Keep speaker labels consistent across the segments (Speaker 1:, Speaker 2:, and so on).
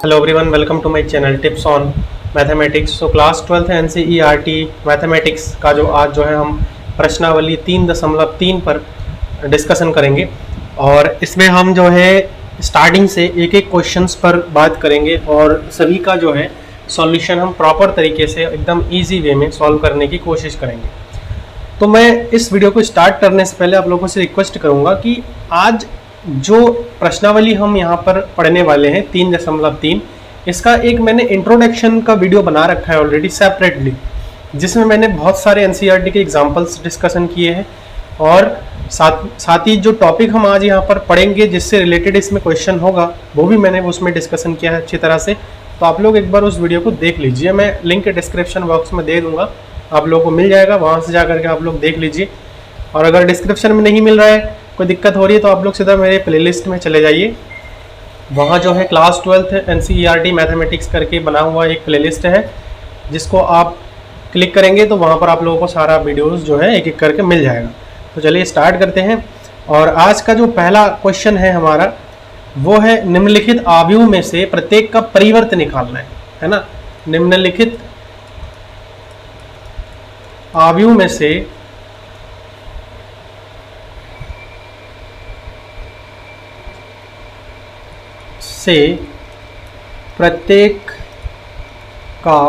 Speaker 1: Hello everyone, welcome to my channel tips on mathematics. So class 12th NCERT mathematics का जो आज जो है हम प्रश्नावली 3.3 पर डिस्कशन करेंगे और इसमें हम जो है स्टार्टिंग से एक एक क्वेश्चंस पर बात करेंगे और सभी का जो है सॉल्यूशन हम प्रॉपर तरीके से एकदम इजी वे में सॉल्व करने की कोशिश करेंगे। तो मैं इस वीडियो को स्टार्ट करने से पहले आप लोगों से रिक्वेस्ट करूँगा कि आज जो प्रश्नावली हम यहाँ पर पढ़ने वाले हैं 3.3, इसका एक मैंने इंट्रोडक्शन का वीडियो बना रखा है ऑलरेडी सेपरेटली, जिसमें मैंने बहुत सारे एनसीईआरटी के एग्जांपल्स डिस्कशन किए हैं और साथ ही जो टॉपिक हम आज यहाँ पर पढ़ेंगे जिससे रिलेटेड इसमें क्वेश्चन होगा वो भी मैंने उसमें डिस्कशन किया है अच्छी तरह से। तो आप लोग एक बार उस वीडियो को देख लीजिए, मैं लिंक डिस्क्रिप्शन बॉक्स में दे दूँगा, आप लोगों को मिल जाएगा, वहाँ से जा करके आप लोग देख लीजिए। और अगर डिस्क्रिप्शन में नहीं मिल रहा है, कोई दिक्कत हो रही है, तो आप लोग सीधा मेरे प्लेलिस्ट में चले जाइए। वहाँ जो है क्लास 12th एनसीईआरटी मैथमेटिक्स करके बना हुआ एक प्लेलिस्ट है, जिसको आप क्लिक करेंगे तो वहाँ पर आप लोगों को सारा वीडियोस जो है एक एक करके मिल जाएगा। तो चलिए स्टार्ट करते हैं। और आज का जो पहला क्वेश्चन है हमारा वो है निम्नलिखित आव्यूह में से प्रत्येक का परिवर्त निकालना है ना। निम्नलिखित आव्यूह में से प्रत्येक का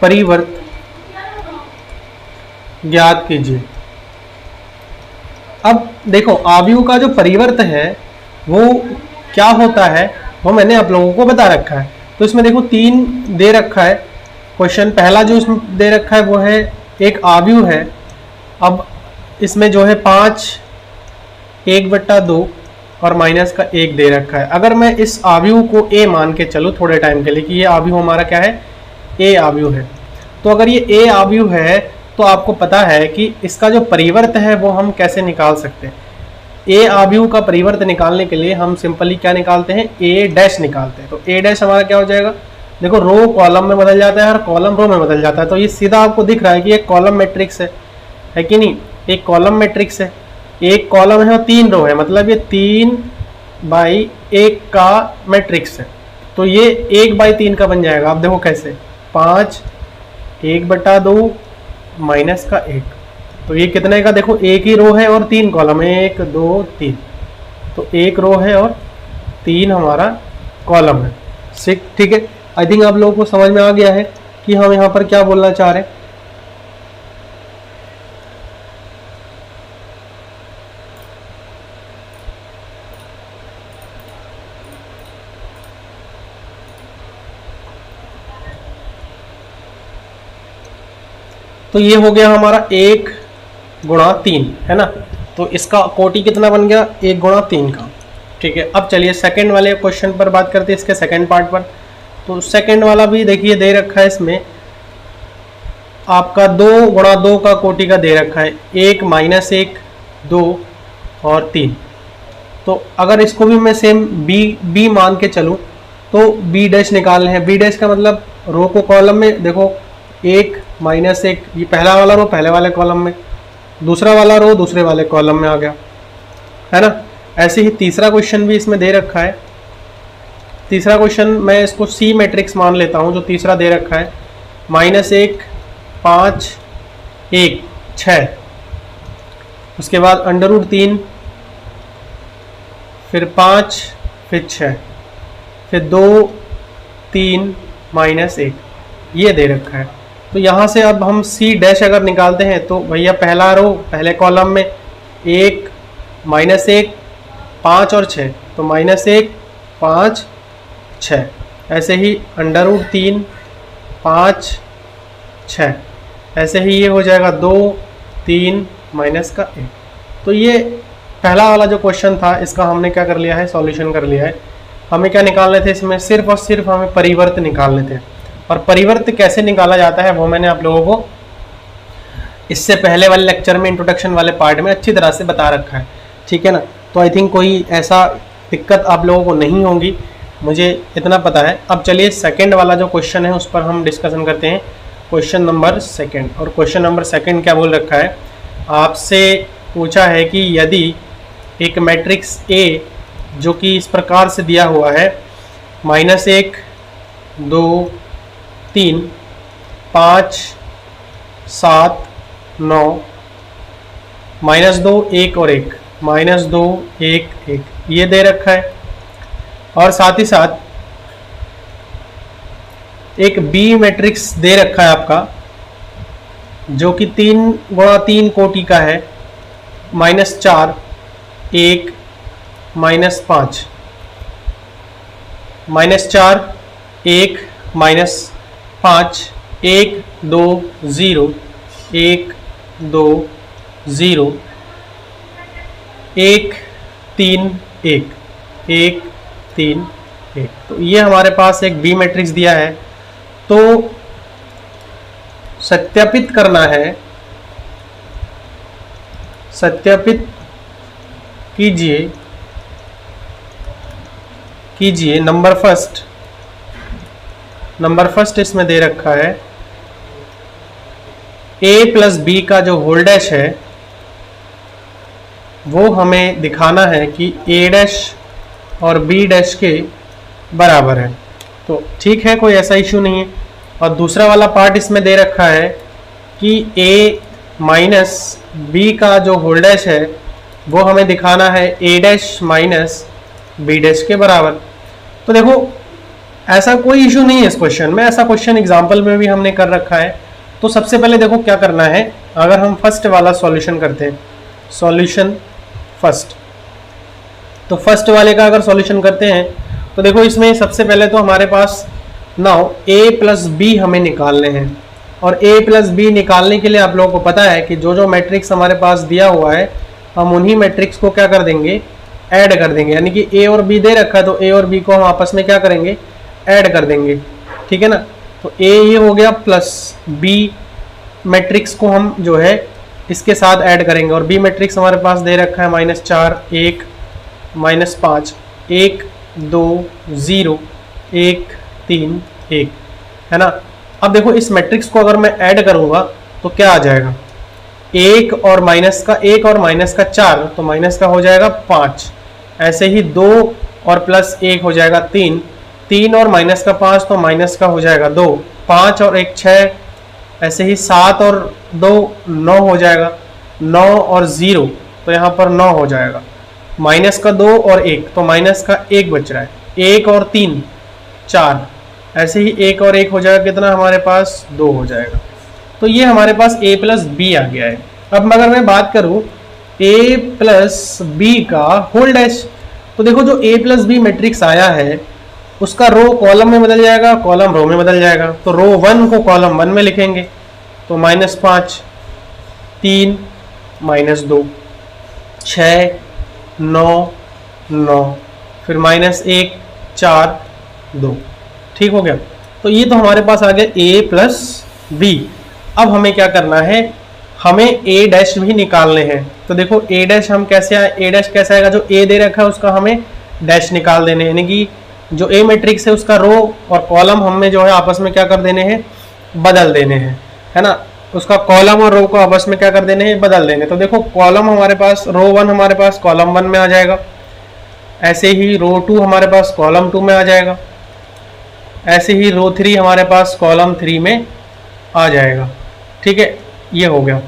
Speaker 1: परिवर्त ज्ञात कीजिए। अब देखो, आव्यूह का जो परिवर्त है वो क्या होता है वो मैंने आप लोगों को बता रखा है। तो इसमें देखो 3 दे रखा है क्वेश्चन। पहला जो इसमें दे रखा है वो है एक आव्यूह है। अब इसमें जो है 5, 1/2 और माइनस का 1 दे रखा है। अगर मैं इस आव्यूह को ए मान के चलूँ थोड़े टाइम के लिए कि ये आव्यूह हमारा क्या है, ए आव्यूह है, तो अगर ये ए आव्यूह है तो आपको पता है कि इसका जो परिवर्त है वो हम कैसे निकाल सकते हैं। ए आव्यूह का परिवर्त निकालने के लिए हम सिंपली क्या निकालते हैं, ए डैश निकालते हैं। तो ए डैश हमारा क्या हो जाएगा, देखो रो कॉलम में बदल जाता है और कॉलम रो में बदल जाता है। तो ये सीधा आपको दिख रहा है कि एक कॉलम मैट्रिक्स है कि नहीं, एक कॉलम मैट्रिक्स है, एक कॉलम है और 3 रो है, मतलब ये 3/1 का मैट्रिक्स है। तो ये 1/3 का बन जाएगा। अब देखो कैसे, 5, 1/2 माइनस का 1, तो ये कितने का, देखो एक ही रो है और 3 कॉलम है, 1 2 3, तो एक रो है और 3 हमारा कॉलम है। ठीक है, आई थिंक आप लोगों को समझ में आ गया है कि हम यहाँ पर क्या बोलना चाह रहे हैं। तो ये हो गया हमारा 1/3 है ना। तो इसका कोटि कितना बन गया, 1/3 का। ठीक है, अब चलिए सेकंड वाले क्वेश्चन पर बात करते हैं, इसके सेकंड पार्ट पर। तो सेकंड वाला भी देखिए दे रखा है, इसमें आपका 2/2 का कोटि का दे रखा है, 1 -1 2 और 3। तो अगर इसको भी मैं सेम बी मान के चलूँ तो बी डैश निकालने हैं। बी डैश का मतलब रो को कॉलम में, देखो 1 -1, ये पहला वाला रो पहले वाले कॉलम में, दूसरा वाला रो दूसरे वाले कॉलम में आ गया, है ना। ऐसे ही तीसरा क्वेश्चन भी इसमें दे रखा है। तीसरा क्वेश्चन मैं इसको सी मैट्रिक्स मान लेता हूँ, जो तीसरा दे रखा है, -1 5 1 6, उसके बाद √3, फिर 5, फिर 6, फिर 2 3 -1, ये दे रखा है। तो यहाँ से अब हम सी डैश अगर निकालते हैं तो भैया पहला रो पहले कॉलम में 1 -1 5 और 6, तो -1 5 6, ऐसे ही √3 5 6, ऐसे ही ये हो जाएगा 2 3 माइनस का 1। तो ये पहला वाला जो क्वेश्चन था इसका हमने क्या कर लिया है, सॉल्यूशन कर लिया है। हमें क्या निकालने थे इसमें, सिर्फ और सिर्फ हमें परिवर्त निकालने थे। और परिवर्त कैसे निकाला जाता है वो मैंने आप लोगों को इससे पहले वाले लेक्चर में, इंट्रोडक्शन वाले पार्ट में अच्छी तरह से बता रखा है, ठीक है ना। तो आई थिंक कोई ऐसा दिक्कत आप लोगों को नहीं होगी, मुझे इतना पता है। अब चलिए सेकंड वाला जो क्वेश्चन है उस पर हम डिस्कशन करते हैं, क्वेश्चन नंबर सेकंड। और क्वेश्चन नंबर सेकंड क्या बोल रखा है, आपसे पूछा है कि यदि एक मैट्रिक्स ए जो कि इस प्रकार से दिया हुआ है -1 2 3 5 7 9 -2 1 और 1 -2 1 1 ये दे रखा है। और साथ ही साथ एक बी मैट्रिक्स दे रखा है आपका, जो कि 3 गुणा 3 कोटि का है, -4 1 -5 -4 1 -5 1 2 0 1 2 0 1 3 1 1 3 1। तो ये हमारे पास एक बी मैट्रिक्स दिया है। तो सत्यापित करना है, सत्यापित कीजिए नंबर फर्स्ट इसमें दे रखा है a प्लस बी का जो होल डैश है वो हमें दिखाना है कि a डैश और b डैश के बराबर है। तो ठीक है, कोई ऐसा इशू नहीं है। और दूसरा वाला पार्ट इसमें दे रखा है कि a माइनस बी का जो होल डैश है वो हमें दिखाना है a dash minus B dash के बराबर। तो देखो ऐसा कोई इशू नहीं है इस क्वेश्चन में, ऐसा क्वेश्चन एग्जाम्पल में भी हमने कर रखा है। तो सबसे पहले देखो क्या करना है, अगर हम फर्स्ट वाला सॉल्यूशन करते हैं, सॉल्यूशन फर्स्ट, तो फर्स्ट वाले का अगर सॉल्यूशन करते हैं तो देखो इसमें सबसे पहले तो हमारे पास नाउ a प्लस बी हमें निकालने हैं। और a प्लस बी निकालने के लिए आप लोगों को पता है कि जो जो मैट्रिक्स हमारे पास दिया हुआ है हम उन्हीं मैट्रिक्स को क्या कर देंगे, ऐड कर देंगे। यानी कि a और b दे रखा है तो a और b को हम आपस में क्या करेंगे, ऐड कर देंगे। ठीक है ना। तो a ये हो गया प्लस b मैट्रिक्स को हम जो है इसके साथ ऐड करेंगे। और b मैट्रिक्स हमारे पास दे रखा है -4 1 -5 1 2 0 1 3 1, है ना। अब देखो इस मैट्रिक्स को अगर मैं ऐड करूंगा तो क्या आ जाएगा, 1 और माइनस का 4, तो माइनस का हो जाएगा 5। ऐसे ही 2 और प्लस 1 हो जाएगा 3, 3 और माइनस का 5 तो माइनस का हो जाएगा 2, 5 और 1 6, ऐसे ही 7 और 2 9 हो जाएगा, 9 और 0 तो यहाँ पर 9 हो जाएगा, माइनस का 2 और 1 तो माइनस का 1 बच रहा है, 1 और 3 4, ऐसे ही 1 और 1 हो जाएगा कितना हमारे पास, 2 हो जाएगा। तो ये हमारे पास a प्लस बी आ गया है। अब अगर मैं बात करूं a प्लस बी का होल डैश, तो देखो जो a प्लस बी मैट्रिक्स आया है उसका रो कॉलम में बदल जाएगा, कॉलम रो में बदल जाएगा। तो रो 1 को कॉलम 1 में लिखेंगे, तो -5 3 -2 6 9 9 फिर -1 4 2, ठीक हो गया। तो ये तो हमारे पास आ गया a प्लस बी। अब हमें क्या करना है, हमें a डैश भी निकालने हैं। तो देखो a डैश हम कैसे आए, a डैश कैसे आएगा, जो a दे रखा है उसका हमें डैश निकाल देने हैं, यानी कि जो a मैट्रिक्स है उसका रो और कॉलम हमें जो है आपस में क्या कर देने हैं, बदल देने हैं, है ना। उसका कॉलम और रो को आपस में क्या कर देने हैं, बदल देने। तो देखो कॉलम हमारे पास रो 1 हमारे पास कॉलम 1 में आ जाएगा, ऐसे ही रो 2 हमारे पास कॉलम 2 में आ जाएगा, ऐसे ही रो 3 हमारे पास कॉलम 3 में आ जाएगा। ठीक है, ये हो गया।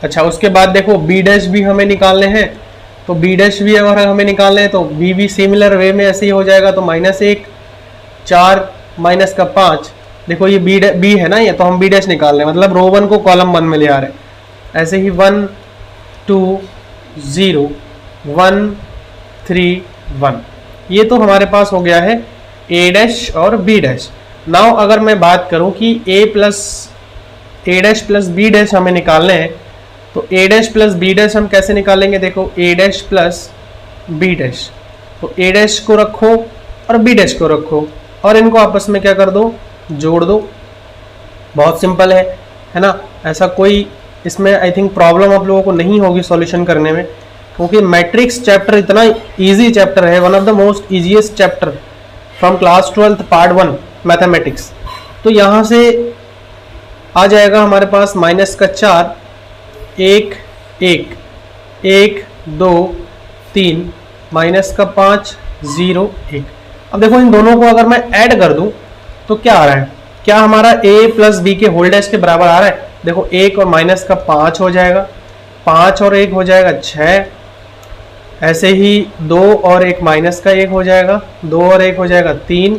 Speaker 1: अच्छा, उसके बाद देखो बी डैश भी हमें निकालने हैं, तो बी डैश भी अगर हमें निकालने हैं तो बी भी सिमिलर वे में ऐसे ही हो जाएगा। तो -1 4 माइनस का 5, देखो ये बी है ना, ये तो हम बी डैश निकाल रहे हैं, मतलब रो 1 को कॉलम 1 में ले आ रहे हैं। ऐसे ही 1 2 0 1 3 1, ये तो हमारे पास हो गया है a डैश और b डैश। नाउ अगर मैं बात करूं कि a dash plus b dash हमें निकालने हैं, तो a dash plus b dash हम कैसे निकालेंगे, देखो a dash plus b dash, तो a डैश को रखो और b डैश को रखो और इनको आपस में क्या कर दो, जोड़ दो। बहुत सिंपल है ना। ऐसा कोई इसमें आई थिंक प्रॉब्लम आप लोगों को नहीं होगी सॉल्यूशन करने में, क्योंकि मैट्रिक्स चैप्टर इतना इजी चैप्टर है, one of the most easiest chapter from class 12th part 1 mathematics. तो यहाँ से आ जाएगा हमारे पास -4 1 1 1 2 3 -5 0 1, अब देखो इन दोनों को अगर मैं ऐड कर दूं तो क्या आ रहा है, क्या हमारा a प्लस बी के होल डैश के बराबर आ रहा है। देखो 1 और माइनस का 5 हो जाएगा, 5 और 1 हो जाएगा 6, ऐसे ही 2 और 1 माइनस का 1 हो जाएगा, 2 और 1 हो जाएगा 3,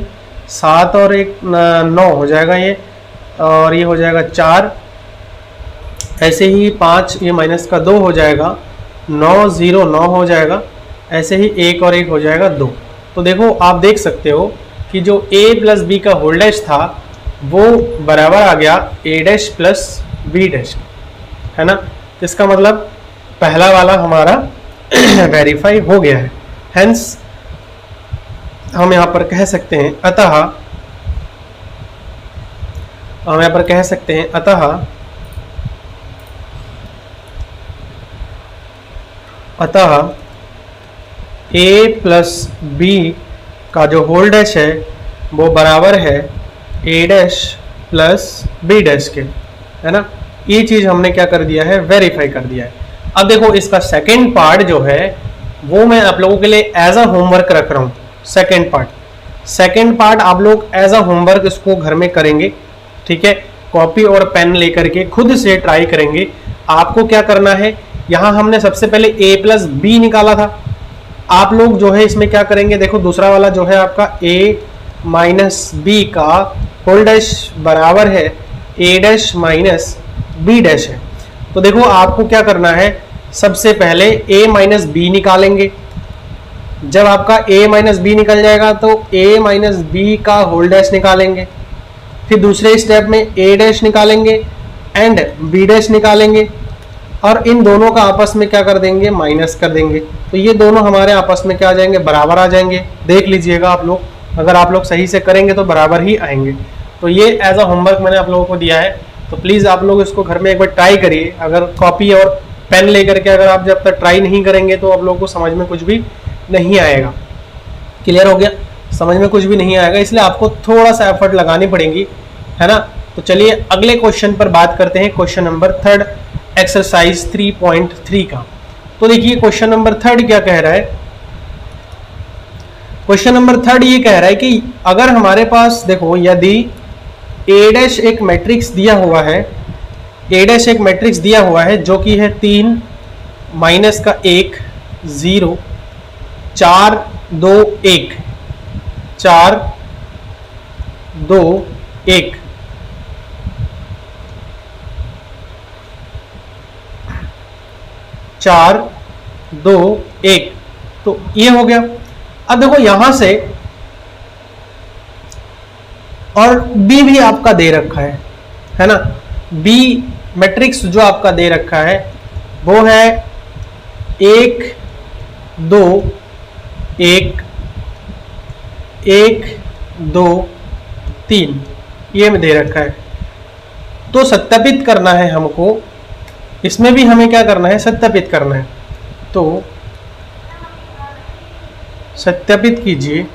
Speaker 1: 7 और 1 9 हो जाएगा ये, और ये हो जाएगा 4, ऐसे ही 5 ये माइनस का 2 हो जाएगा, 9 0 9 हो जाएगा, ऐसे ही 1 और 1 हो जाएगा 2। तो देखो आप देख सकते हो कि जो a प्लस बी का होल डैश था वो बराबर आ गया a dash plus B dash, है ना। तो इसका मतलब पहला वाला हमारा वेरीफाई हो गया है। हेंस हम यहाँ पर कह सकते हैं अतः हम यहाँ पर कह सकते हैं अतः a प्लस बी का जो होल डैश है वो बराबर है a dash plus B dash के, है ना। ये चीज़ हमने क्या कर दिया है, वेरीफाई कर दिया है। अब देखो इसका सेकंड पार्ट जो है वो मैं आप लोगों के लिए एज अ होमवर्क रख रहा हूँ। सेकंड पार्ट आप लोग एज अ होमवर्क इसको घर में करेंगे, ठीक है। कॉपी और पेन लेकर के खुद से ट्राई करेंगे। आपको क्या करना है, यहाँ हमने सबसे पहले a प्लस बी निकाला था, आप लोग जो है इसमें क्या करेंगे, देखो दूसरा वाला जो है आपका a माइनस बी का होल डैश बराबर है a dash minus B dash है। तो देखो आपको क्या करना है, सबसे पहले a माइनस बी निकालेंगे। जब आपका a माइनस बी निकल जाएगा तो a माइनस बी का होल डैश निकालेंगे, फिर दूसरे स्टेप में a डैश निकालेंगे एंड b डैश निकालेंगे, और इन दोनों का आपस में क्या कर देंगे, माइनस कर देंगे। तो ये दोनों हमारे आपस में क्या आ जाएंगे, बराबर आ जाएंगे। देख लीजिएगा आप लोग, अगर आप लोग सही से करेंगे तो बराबर ही आएंगे। तो ये एज अ होमवर्क मैंने आप लोगों को दिया है, तो प्लीज़ आप लोग इसको घर में एक बार ट्राई करिए। अगर कॉपी और पेन लेकर के अगर आप जब तक ट्राई नहीं करेंगे तो आप लोगों को समझ में कुछ भी नहीं आएगा। क्लियर हो गया, समझ में कुछ भी नहीं आएगा, इसलिए आपको थोड़ा सा एफर्ट लगानी पड़ेगी, है ना। तो चलिए अगले क्वेश्चन पर बात करते हैं, क्वेश्चन नंबर 3 एक्सरसाइज 3.3 का। तो देखिए क्वेश्चन नंबर 3 क्या कह रहा है। क्वेश्चन नंबर 3 ये कह रहा है कि अगर हमारे पास देखो, यदि a डैश एक मैट्रिक्स दिया हुआ है, a डैश एक मैट्रिक्स दिया हुआ है जो कि है 3 माइनस का 1 0 4 2 1 4 2 1, चार 2 1, तो ये हो गया। अब देखो यहां से, और b भी आपका दे रखा है ना। b मैट्रिक्स जो आपका दे रखा है वो है 1 2 1 1 2 3, ये में दे रखा है। तो सत्यापित करना है हमको, इसमें भी हमें क्या करना है, सत्यापित करना है। तो सत्यापित कीजिए,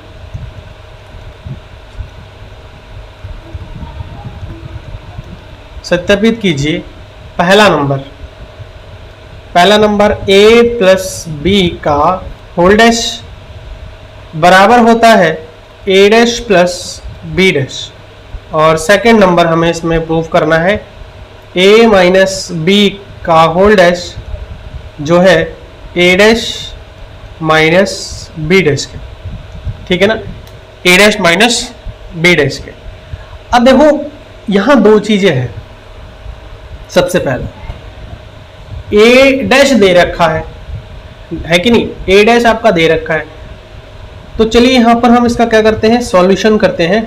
Speaker 1: सत्यापित कीजिए। पहला नंबर a प्लस बी का होल डैश बराबर होता है a dash plus B dash, और सेकंड नंबर हमें इसमें प्रूव करना है a माइनस बी का होल डैश जो है a dash minus B dash के, ठीक है ना, a dash minus B dash के। अब देखो यहां दो चीजें हैं। सबसे पहले a डैश दे रखा है कि नहीं, a डैश आपका दे रखा है। तो चलिए यहां पर हम इसका क्या करते हैं, सॉल्यूशन करते हैं,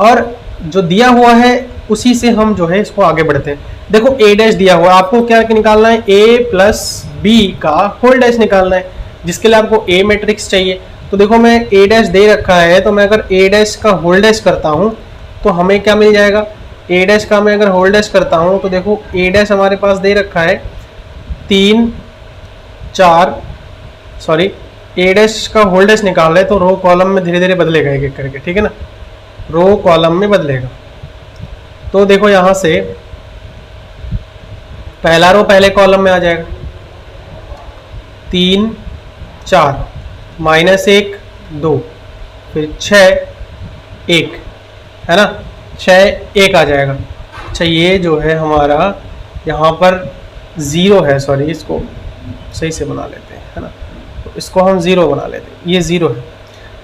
Speaker 1: और जो दिया हुआ है उसी से हम जो है इसको आगे बढ़ते हैं। देखो a डैश दिया हुआ, आपको क्या निकालना है, a प्लस बी का होल डैश निकालना है, जिसके लिए आपको a मैट्रिक्स चाहिए। तो देखो मैं a डैश दे रखा है, तो मैं अगर a डैश का होल डैश करता हूं तो हमें क्या मिल जाएगा, a डैश का मैं अगर होल डैश करता हूं तो देखो a डैश हमारे पास दे रखा है 3 4, सॉरी a डैश का होल डैश निकाल रहे, तो रो कॉलम में धीरे धीरे बदलेगा एक एक करके, ठीक है ना, रो कॉलम में बदलेगा। तो देखो यहां से पहला रो पहले कॉलम में आ जाएगा, 3 4 -1 2, फिर 6 1, है ना, 6 1 आ जाएगा। अच्छा ये जो है हमारा यहाँ पर 0 है, सॉरी इसको सही से बना लेते हैं, है ना, तो इसको हम 0 बना लेते हैं, ये 0 है।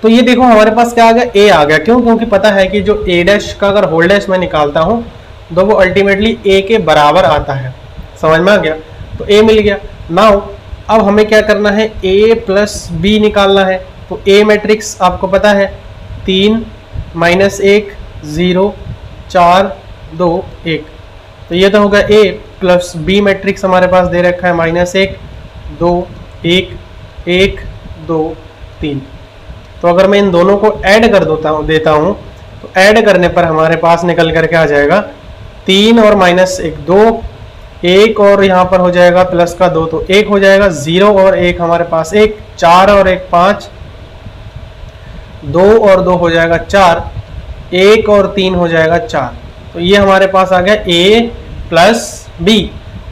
Speaker 1: तो ये देखो हमारे पास क्या आ गया, a आ गया। क्यों? क्योंकि पता है कि जो a डैश का अगर होल डैश मैं निकालता हूँ तो वो अल्टीमेटली a के बराबर आता है। समझ में आ गया? तो a मिल गया। नाउ अब हमें क्या करना है, a प्लस b निकालना है। तो a मैट्रिक्स आपको पता है 3 -1 0 4 2 1, तो ये तो होगा a प्लस b मैट्रिक्स हमारे पास दे रखा है -1 2 1 1 2 3। तो अगर मैं इन दोनों को ऐड कर देता हूँ तो ऐड करने पर हमारे पास निकल करके आ जाएगा 3 और -1 2, 1 और यहाँ पर हो जाएगा प्लस का 2 तो 1 हो जाएगा, 0 और 1 हमारे पास 1, 4 और 1 5, 2 और 2 हो जाएगा 4, 1 और 3 हो जाएगा 4। तो ये हमारे पास आ गया a प्लस b।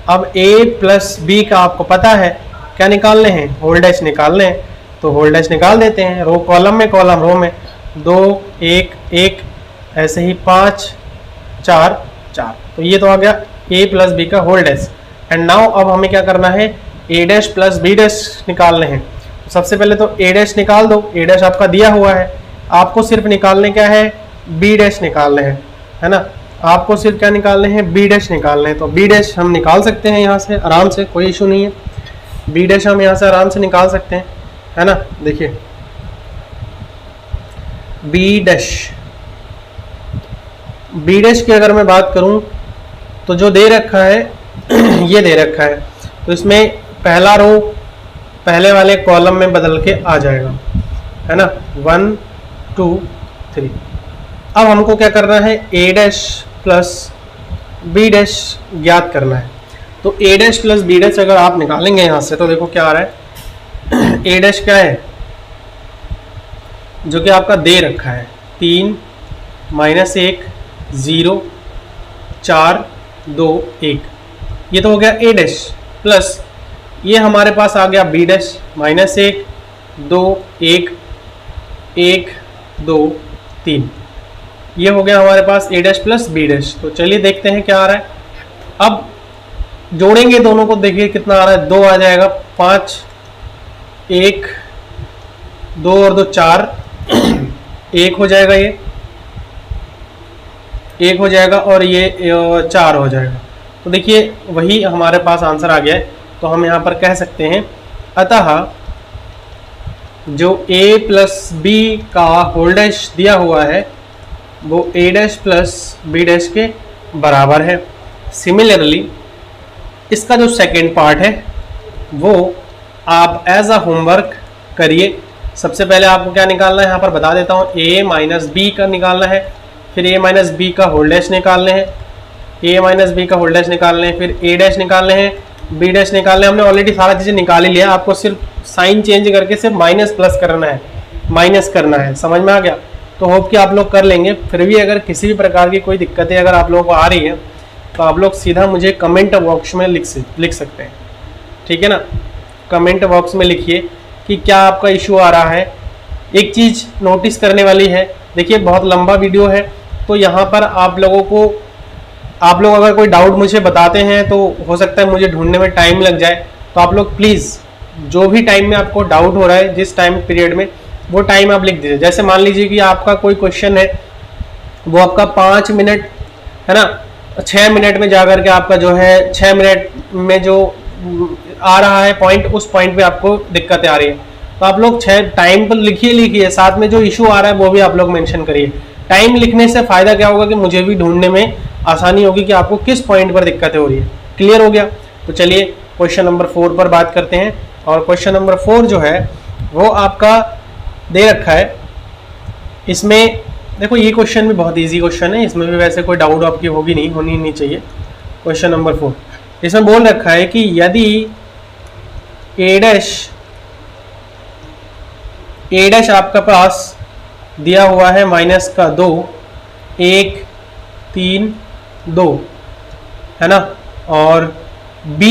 Speaker 1: अब a प्लस b का आपको पता है क्या निकालने हैं, होल डैश निकालने हैं। तो होल डैश निकाल देते हैं, रो कॉलम में कॉलम रो में, 2 1 1 ऐसे ही 5 4 4। तो ये तो आ गया a प्लस b का होल डैश। एंड नाउ अब हमें क्या करना है, a dash plus b dash निकालने हैं। तो सबसे पहले तो a डैश निकाल दो, a डैश आपका दिया हुआ है, आपको सिर्फ निकालने क्या है, b डैश निकालने हैं, है ना, आपको सिर्फ क्या निकालने हैं, b डैश निकालने हैं। तो b डैश हम निकाल सकते हैं यहाँ से आराम से, कोई इशू नहीं है, b डैश हम यहाँ से आराम से निकाल सकते हैं, है ना। देखिए b डैश की अगर मैं बात करूं तो जो दे रखा है ये दे रखा है, तो इसमें पहला रो पहले वाले कॉलम में बदल के आ जाएगा, है ना, 1 2 3। अब हमको क्या करना है, a dash plus b dash ज्ञात करना है। तो a dash plus b dash अगर आप निकालेंगे यहाँ से तो देखो क्या आ रहा है, a डैश क्या है जो कि आपका दे रखा है 3 -1 0 4 2 1, ये तो हो गया a डैश प्लस ये हमारे पास आ गया b डैश -1 2 1 1 2 3, ये हो गया हमारे पास a dash plus b dash. तो चलिए देखते हैं क्या आ रहा है। अब जोड़ेंगे दोनों को, देखिए कितना आ रहा है, 2 आ जाएगा, 5 1 2 और 2 4 1 हो जाएगा, ये 1 हो जाएगा और ये 4 हो जाएगा। तो देखिए वही हमारे पास आंसर आ गया है। तो हम यहाँ पर कह सकते हैं अतः जो a प्लस b का होल डैश दिया हुआ है वो a dash plus b dash के बराबर है। सिमिलरली इसका जो सेकेंड पार्ट है वो आप एज अ होमवर्क करिए। सबसे पहले आपको क्या निकालना है, यहाँ पर बता देता हूँ, a माइनस बी का निकालना है, फिर a माइनस बी का होल डैश निकालने हैं, a माइनस बी का होल डैश निकालने हैं, फिर a डैश निकालने हैं, b डैश निकालने हैं। हमने ऑलरेडी सारा चीज़ें निकाल ही लिया, आपको सिर्फ साइन चेंज करके सिर्फ माइनस प्लस करना है, माइनस करना है। समझ में आ गया? तो होप कि आप लोग कर लेंगे। फिर भी अगर किसी भी प्रकार की कोई दिक्कतें अगर आप लोगों को आ रही है तो आप लोग सीधा मुझे कमेंट बॉक्स में लिख सकते हैं, ठीक है ना। कमेंट बॉक्स में लिखिए कि क्या आपका इशू आ रहा है। एक चीज़ नोटिस करने वाली है, देखिए बहुत लंबा वीडियो है तो यहाँ पर आप लोग अगर कोई डाउट मुझे बताते हैं तो हो सकता है मुझे ढूंढने में टाइम लग जाए। तो आप लोग प्लीज़ जो भी टाइम में आपको डाउट हो रहा है, जिस टाइम पीरियड में, वो टाइम आप लिख दीजिए। जैसे मान लीजिए कि आपका कोई क्वेश्चन है वो आपका 5 मिनट, है ना, 6 मिनट में जाकर के आपका जो है 6 मिनट में जो आ रहा है पॉइंट, उस पॉइंट पे आपको दिक्कतें आ रही है, तो आप लोग 6 टाइम पर लिखिए, साथ में जो इशू आ रहा है वो भी आप लोग मेंशन करिए। टाइम लिखने से फ़ायदा क्या होगा कि मुझे भी ढूंढने में आसानी होगी कि आपको किस पॉइंट पर दिक्कतें हो रही है। क्लियर हो गया? तो चलिए क्वेश्चन नंबर 4 पर बात करते हैं। और क्वेश्चन नंबर 4 जो है वो आपका दे रखा है। इसमें देखो ये क्वेश्चन भी बहुत इजी क्वेश्चन है, इसमें भी वैसे कोई डाउट आपकी होनी नहीं चाहिए। क्वेश्चन नंबर 4 इसमें बोल रखा है कि यदि a डैश आपका पास दिया हुआ है -2 1 3 2, है ना, और b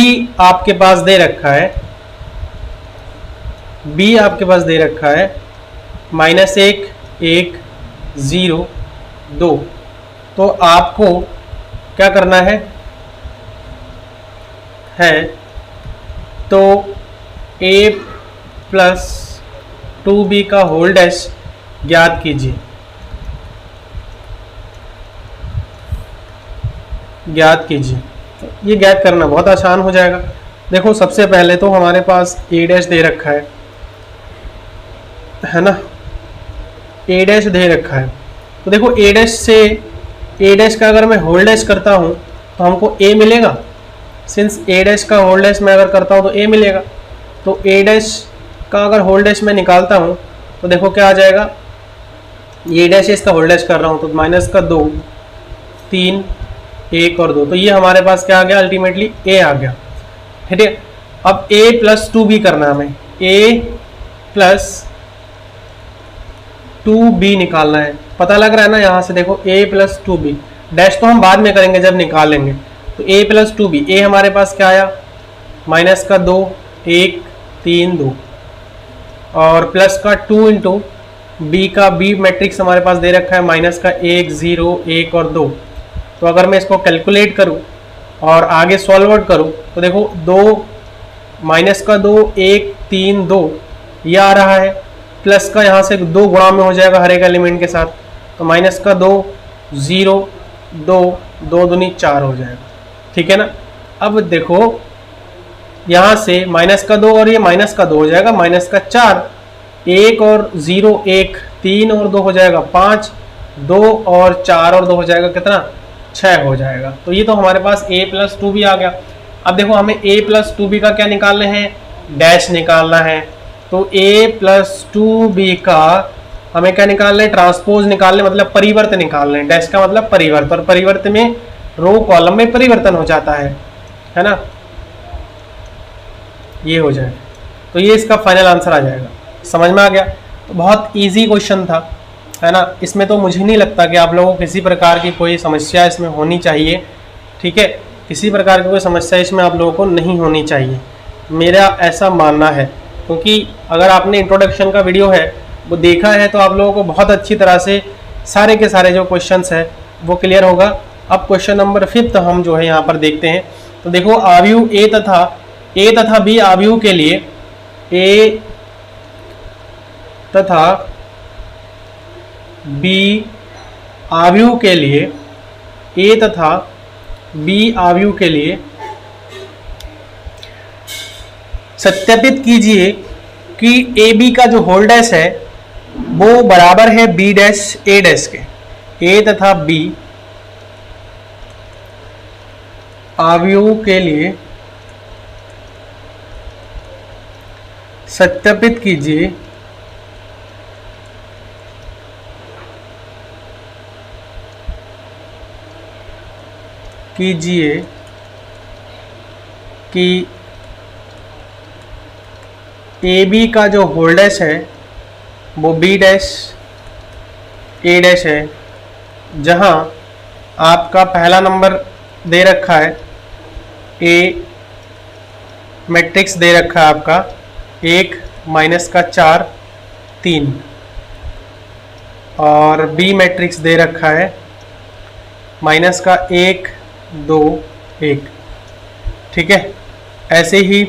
Speaker 1: आपके पास दे रखा है, -1 1 0 2। तो आपको क्या करना है तो a प्लस 2b का होल डैश ज्ञात कीजिए। तो ये ज्ञात करना बहुत आसान हो जाएगा। देखो सबसे पहले तो हमारे पास a डैश दे रखा है ना, a डैश दे रखा है। तो देखो a डैश से a डैश का अगर मैं होल डैश करता हूँ तो हमको a मिलेगा। सिंस a डैश का होल डैश मैं अगर करता हूँ तो a मिलेगा। तो a डैश का अगर होल डैश मैं निकालता हूँ तो देखो क्या आ जाएगा, ये डैश इसका होल डैश कर रहा हूँ तो माइनस का 2 3 1 और 2। तो ये हमारे पास क्या आ गया, अल्टीमेटली a आ गया। ठीक है, अब a प्लस 2b करना है हमें, a प्लस 2b निकालना है। पता लग रहा है ना यहाँ से, देखो a प्लस 2b, डैश तो हम बाद में करेंगे जब निकालेंगे। तो a प्लस 2b, a हमारे पास क्या आया, माइनस का 2 1 3 2 और प्लस का 2 इंटू b का b मैट्रिक्स हमारे पास दे रखा है माइनस का 1 0 1 और 2। तो अगर मैं इसको कैलकुलेट करूं और आगे सॉल्व करूं तो देखो 2 माइनस का 2 1 3 2 ये आ रहा है, प्लस का यहाँ से 2 गुणा में हो जाएगा हर एक एलिमेंट के साथ। तो माइनस का 2 0 2 2 दूनी 4 हो जाएगा। ठीक है ना। अब देखो यहाँ से माइनस का 2 और ये माइनस का 2 हो जाएगा, माइनस का 4 1 और 0 1 3 और 2 हो जाएगा 5 2 और 4 और 2 हो जाएगा कितना, 6 हो जाएगा। तो ये तो हमारे पास a प्लस 2b आ गया। अब देखो हमें a प्लस 2b का क्या निकालना है, डैश निकालना है। तो a प्लस 2b का हमें क्या निकालना है, ट्रांसपोज निकालने, मतलब परिवर्तन निकालना है। डैश का मतलब परिवर्तन, और परिवर्तन में रो कॉलम में परिवर्तन हो जाता है ना, ये हो जाए। तो ये इसका फाइनल आंसर आ जाएगा। समझ में आ गया। तो बहुत इजी क्वेश्चन था, है ना। इसमें तो मुझे नहीं लगता कि आप लोगों को किसी प्रकार की कोई समस्या इसमें होनी चाहिए। ठीक है, किसी प्रकार की कोई समस्या इसमें आप लोगों को नहीं होनी चाहिए, मेरा ऐसा मानना है। क्योंकि अगर आपने इंट्रोडक्शन का वीडियो है वो देखा है तो आप लोगों को बहुत अच्छी तरह से सारे के सारे जो क्वेश्चंस है वो क्लियर होगा। अब क्वेश्चन नंबर 5 हम जो है यहाँ पर देखते हैं। तो देखो आव्यूह a तथा b आव्यूह के लिए, a तथा b आव्यूह के लिए, a तथा b आव्यूह के लिए सत्यापित कीजिए कि ए बी का जो होल डैश है वो बराबर है b डैश a डैश के। a तथा b आव्यूह के लिए सत्यापित कीजिए कि ए बी का जो होल डैश है वो बी डैश ए डैश है, जहां आपका पहला नंबर दे रखा है, ए मैट्रिक्स दे रखा है आपका 1 माइनस का 4 3 और बी मैट्रिक्स दे रखा है माइनस का 1 2 1। ठीक है, ऐसे ही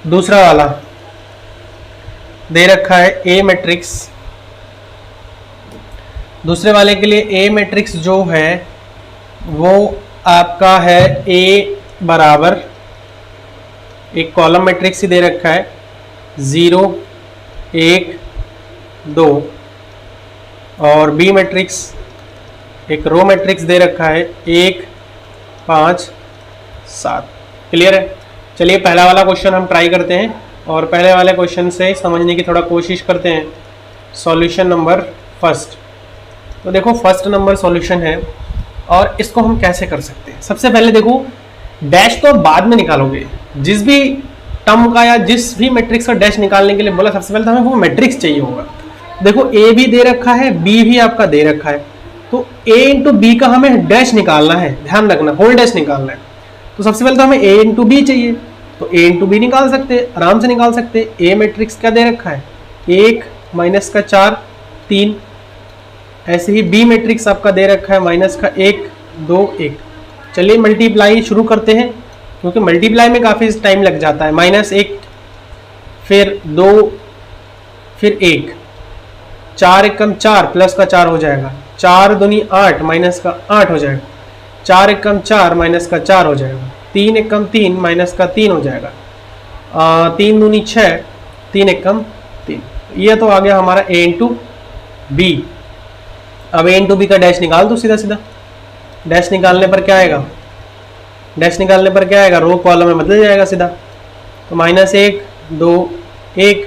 Speaker 1: दूसरा वाला दे रखा है ए मैट्रिक्स। दूसरे वाले के लिए ए मैट्रिक्स जो है वो आपका है ए बराबर, एक कॉलम मैट्रिक्स ही दे रखा है 0 1 2 और बी मैट्रिक्स एक रो मैट्रिक्स दे रखा है 1 5 7। क्लियर है। चलिए पहला वाला क्वेश्चन हम ट्राई करते हैं और पहले वाले क्वेश्चन से समझने की थोड़ा कोशिश करते हैं। Solution number first. तो देखो फर्स्ट नंबर सॉल्यूशन है और इसको हम कैसे कर सकते हैं। सबसे पहले देखो डैश तो बाद में निकालोगे, जिस भी टर्म का या जिस भी मैट्रिक्स का डैश निकालने के लिए बोला सबसे पहले तो हमें वो मैट्रिक्स चाहिए होगा। देखो ए भी दे रखा है, बी भी आपका दे रखा है, तो ए इंटू बी का हमें डैश निकालना है, ध्यान रखना होल डैश निकालना है। तो सबसे पहले तो हमें ए इंटू बी चाहिए, तो ए इंटू बी निकाल सकते हैं, आराम से निकाल सकते हैं। ए मैट्रिक्स क्या दे रखा है 1 माइनस का 4 3। ऐसे ही बी मैट्रिक्स आपका दे रखा है माइनस का 1 2 1। चलिए मल्टीप्लाई शुरू करते हैं, क्योंकि मल्टीप्लाई में काफ़ी टाइम लग जाता है। -1 फिर 2 फिर 1, 4 एकम 4 प्लस का 4 हो जाएगा, 4 दूनी 8 माइनस का 8 हो जाएगा, 4 एकम 4 माइनस का 4 हो जाएगा, 3 एकम 3 माइनस का 3 हो जाएगा, 3 दूनी 6 3 एकम 3। ये तो आ गया हमारा a इंटू बी। अब a इंटू बी का डैश निकाल दो सीधा सीधा। डैश निकालने पर क्या आएगा, डैश निकालने पर क्या आएगा, रो कॉलम में बदल जाएगा सीधा। तो -1 2 1,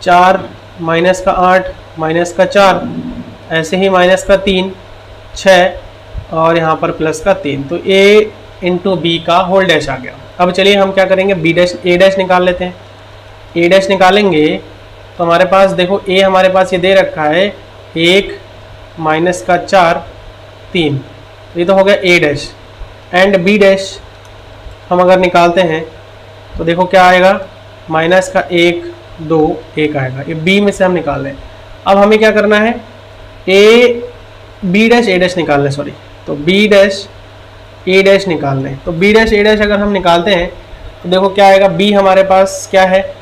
Speaker 1: 4 माइनस का 8 माइनस का 4, ऐसे ही माइनस का 3 6 और यहाँ पर प्लस का 3। तो a इंटू बी का होल डैश आ गया। अब चलिए हम क्या करेंगे, बी डैश ए डैश निकाल लेते हैं। ए डैश निकालेंगे तो हमारे पास देखो a हमारे पास ये दे रखा है 1 माइनस का 4 3, ये तो हो गया a dash. And B dash हम अगर निकालते हैं तो देखो क्या आएगा, माइनस का 1 2 1 आएगा। ये b में से हम निकाल लें। अब हमें क्या करना है, बी डैश ए डैश निकालना है, सॉरी, तो बी डैश ए डैश निकालना है। तो बी डैश ए डैश अगर हम निकालते हैं तो देखो क्या आएगा, b हमारे पास क्या है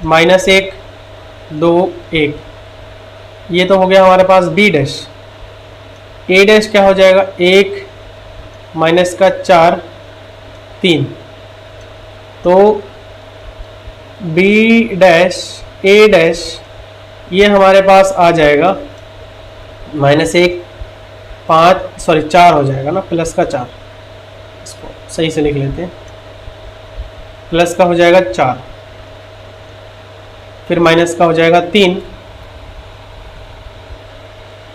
Speaker 1: -1 2 1, ये तो हो गया हमारे पास बी डैश। ए डैश क्या हो जाएगा, 1 माइनस का 4 3, तो बी डैश ए डैश ये हमारे पास आ जाएगा -1 5 सॉरी 4 हो जाएगा ना, प्लस का 4, इसको सही से लिख लेते हैं, प्लस का हो जाएगा 4, फिर माइनस का हो जाएगा 3,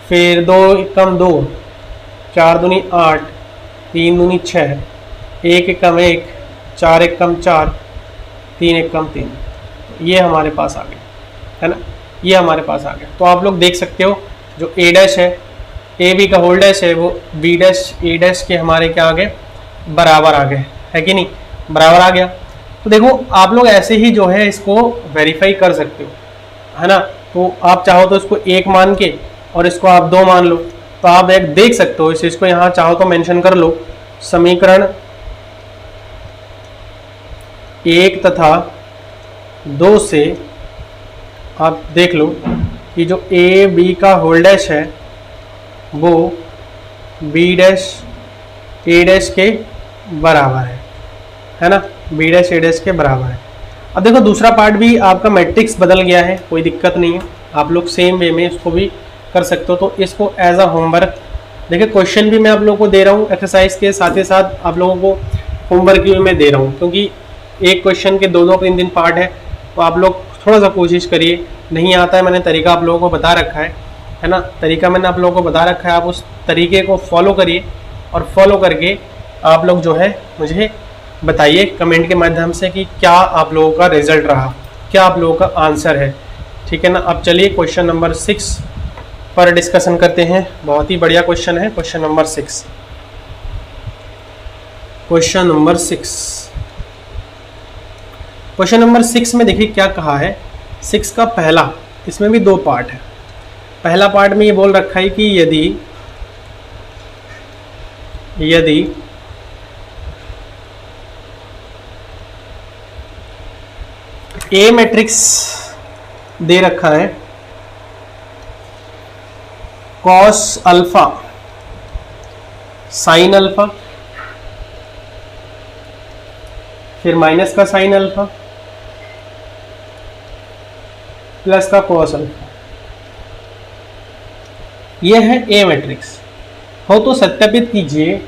Speaker 1: फिर 2 एकम 2, 4 दूनी 8 3 दूनी 6, 1 एकम 1, 4 एकम 4 3 एकम 3, ये हमारे पास आ गया है ना, ये हमारे पास आ गया। तो आप लोग देख सकते हो जो ए डैश है, ए बी का होल डैश है, वो बी डैश ए डैश के हमारे क्या आ गए, बराबर आ गए, है कि नहीं, बराबर आ गया। तो देखो आप लोग ऐसे ही जो है इसको वेरीफाई कर सकते हो, है ना। तो आप चाहो तो इसको 1 मान के और इसको आप 2 मान लो, तो आप एक देख सकते हो, इस चीज़ को यहाँ चाहो तो मेंशन कर लो, समीकरण 1 तथा 2 से आप देख लो कि जो ए बी का होल डैश है वो बी डैश ए डैश के बराबर है ना, बी डैश ए डैश के बराबर है। अब देखो दूसरा पार्ट भी आपका मैट्रिक्स बदल गया है, कोई दिक्कत नहीं है, आप लोग सेम वे में इसको भी कर सकते हो। तो इसको एज अ होमवर्क देखिए, क्वेश्चन भी मैं आप लोगों को दे रहा हूँ एक्सरसाइज के साथ ही साथ आप लोगों को होमवर्क भी मैं दे रहा हूँ, क्योंकि एक क्वेश्चन के 2-2 3 पार्ट है। तो आप लोग थोड़ा सा कोशिश करिए, नहीं आता है मैंने तरीका आप लोगों को बता रखा है ना, तरीका मैंने आप लोगों को बता रखा है, आप उस तरीके को फॉलो करिए और फॉलो करके आप लोग जो है मुझे बताइए कमेंट के माध्यम से कि क्या आप लोगों का रिजल्ट रहा, क्या आप लोगों का आंसर है, ठीक है ना। अब चलिए क्वेश्चन नंबर 6 पर डिस्कशन करते हैं। बहुत ही बढ़िया क्वेश्चन है question number 6। Question number 6, question number 6 में देखिए क्या कहा है। 6 का पहला, इसमें भी 2 पार्ट है। पहला पार्ट में ये बोल रखा है कि यदि ए मैट्रिक्स दे रखा है कॉस अल्फा साइन अल्फा, फिर माइनस का साइन अल्फा प्लस का कॉस अल्फा, यह है ए मैट्रिक्स हो, तो सत्यापित कीजिए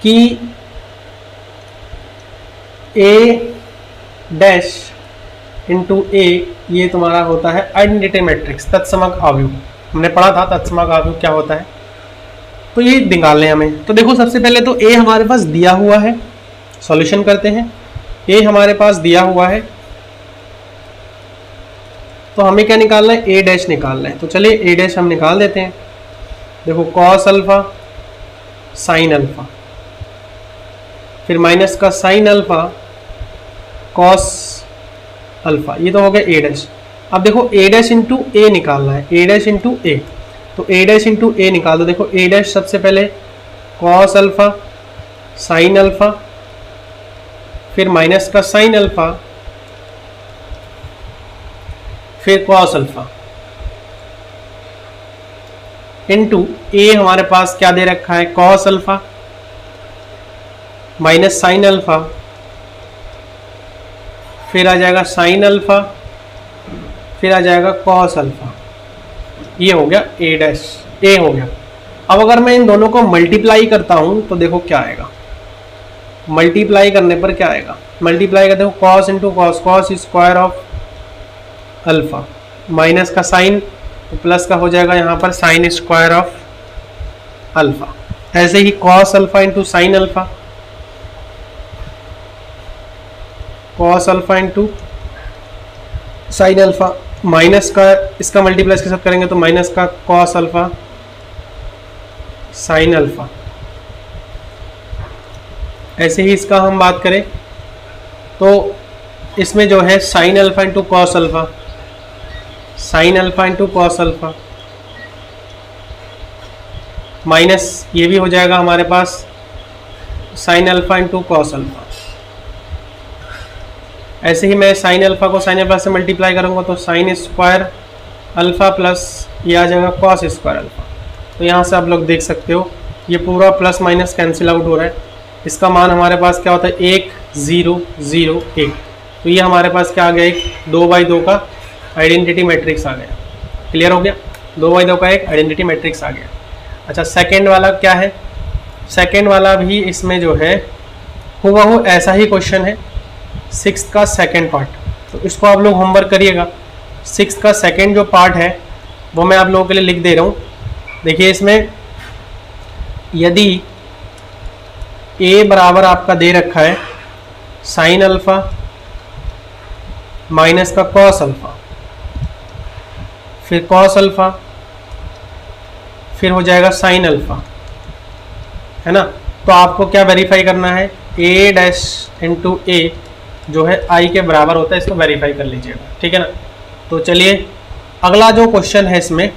Speaker 1: कि ए डैश इंटू ए ये तुम्हारा होता है आइडेंटिटी मैट्रिक्स, तत्समक आव्यूह। हमने पढ़ा था तत्समक आव्यूह क्या होता है, तो ये निकालने हैं हमें। तो देखो सबसे पहले तो ए हमारे पास दिया हुआ है, सॉल्यूशन करते हैं। ए हमारे पास दिया हुआ है तो हमें क्या निकालना है, ए डैश निकालना है। तो चलिए ए डैश हम निकाल देते हैं। देखो कॉस अल्फा साइन अल्फा, फिर माइनस का साइन अल्फा कॉस अल्फा, ये तो हो गया ए डैश। अब देखो ए डैश इंटू ए निकालना है, ए डैश इंटू ए, तो ए डैश इंटू ए निकाल दो। देखो ए डैश सबसे पहले कॉस अल्फा साइन अल्फा, फिर माइनस का साइन अल्फा, फिर कॉस अल्फा इंटू ए हमारे पास क्या दे रखा है, cos alpha minus sine alpha, फिर आ जाएगा साइन अल्फा, फिर आ जाएगा कॉस अल्फा। ये हो गया ए डैश, ए हो गया। अब अगर मैं इन दोनों को मल्टीप्लाई करता हूं तो देखो क्या आएगा, मल्टीप्लाई करने पर क्या आएगा, मल्टीप्लाई करते हो cos into cos, cos square of alpha, minus का साइन तो प्लस का हो जाएगा यहाँ पर साइन स्क्वायर ऑफ अल्फा। ऐसे ही cos alpha into sine alpha, cos alpha into sine alpha, minus का इसका मल्टीप्लाई इसके साथ करेंगे तो माइनस का कॉस अल्फा साइन अल्फा। ऐसे ही इसका हम बात करें तो इसमें जो है sine alpha into cos alpha, sine alpha into cos alpha, minus ये भी हो जाएगा हमारे पास sine alpha into cos alpha. ऐसे ही मैं साइन अल्फा को साइन अल्फा से मल्टीप्लाई करूंगा तो साइन स्क्वायर अल्फा प्लस ये आ जाएगा कॉस स्क्वायर अल्फा। तो यहाँ से आप लोग देख सकते हो ये पूरा प्लस माइनस कैंसिल आउट हो रहा है। इसका मान हमारे पास क्या होता है 1 0 0 1। तो ये हमारे पास क्या आ गया, एक 2/2 का आइडेंटिटी मैट्रिक्स आ गया। क्लियर हो गया, 2/2 का एक आइडेंटिटी मैट्रिक्स आ गया। अच्छा सेकेंड वाला क्या है, सेकेंड वाला भी इसमें जो है हुबहू ऐसा ही क्वेश्चन है, 6th का सेकेंड पार्ट। तो इसको आप लोग होमवर्क करिएगा। 6th का सेकेंड जो पार्ट है वो मैं आप लोगों के लिए लिख दे रहा हूँ। देखिए इसमें यदि a बराबर आपका दे रखा है साइन अल्फा माइनस का कॉस अल्फा, फिर कॉस अल्फा, फिर हो जाएगा साइन अल्फा, है ना। तो आपको क्या वेरीफाई करना है, a डैश इंटू ए जो है i के बराबर होता है, इसको वेरीफाई कर लीजिएगा, ठीक है ना। तो चलिए अगला जो क्वेश्चन है इसमें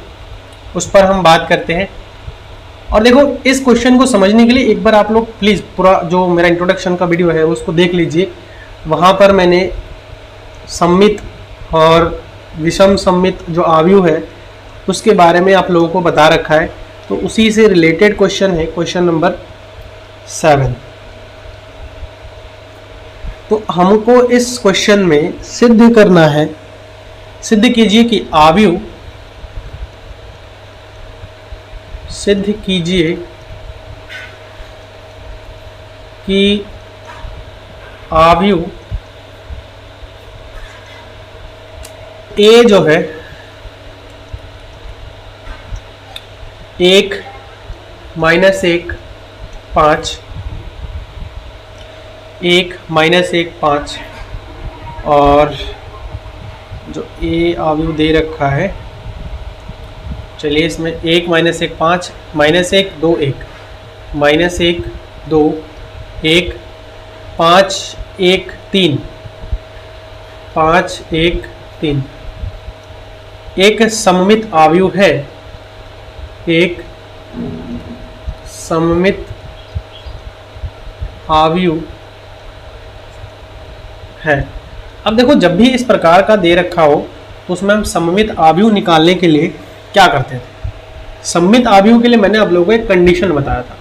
Speaker 1: उस पर हम बात करते हैं। और देखो इस क्वेश्चन को समझने के लिए एक बार आप लोग प्लीज़ पूरा जो मेरा इंट्रोडक्शन का वीडियो है उसको देख लीजिए। वहाँ पर मैंने सममित और विषम सममित जो आव्यूह है उसके बारे में आप लोगों को बता रखा है। तो उसी से रिलेटेड क्वेश्चन है क्वेश्चन नंबर 7। तो हमको इस क्वेश्चन में सिद्ध करना है, सिद्ध कीजिए कि आव्यूह, सिद्ध कीजिए कि आव्यूह ए जो है 1 -1 5, 1 -1 5 और जो ए आव्यूह दे रखा है, चलिए इसमें 1 -1 5 -1 2 1 -1 2 1 5 1 3 5 1 3 एक सममित आव्यूह है, एक सममित आव्यूह है। अब देखो जब भी इस प्रकार का दे रखा हो तो उसमें हम सममित आव्यूह निकालने के लिए क्या करते थे। सममित आव्यूह के लिए मैंने आप लोगों को एक कंडीशन बताया था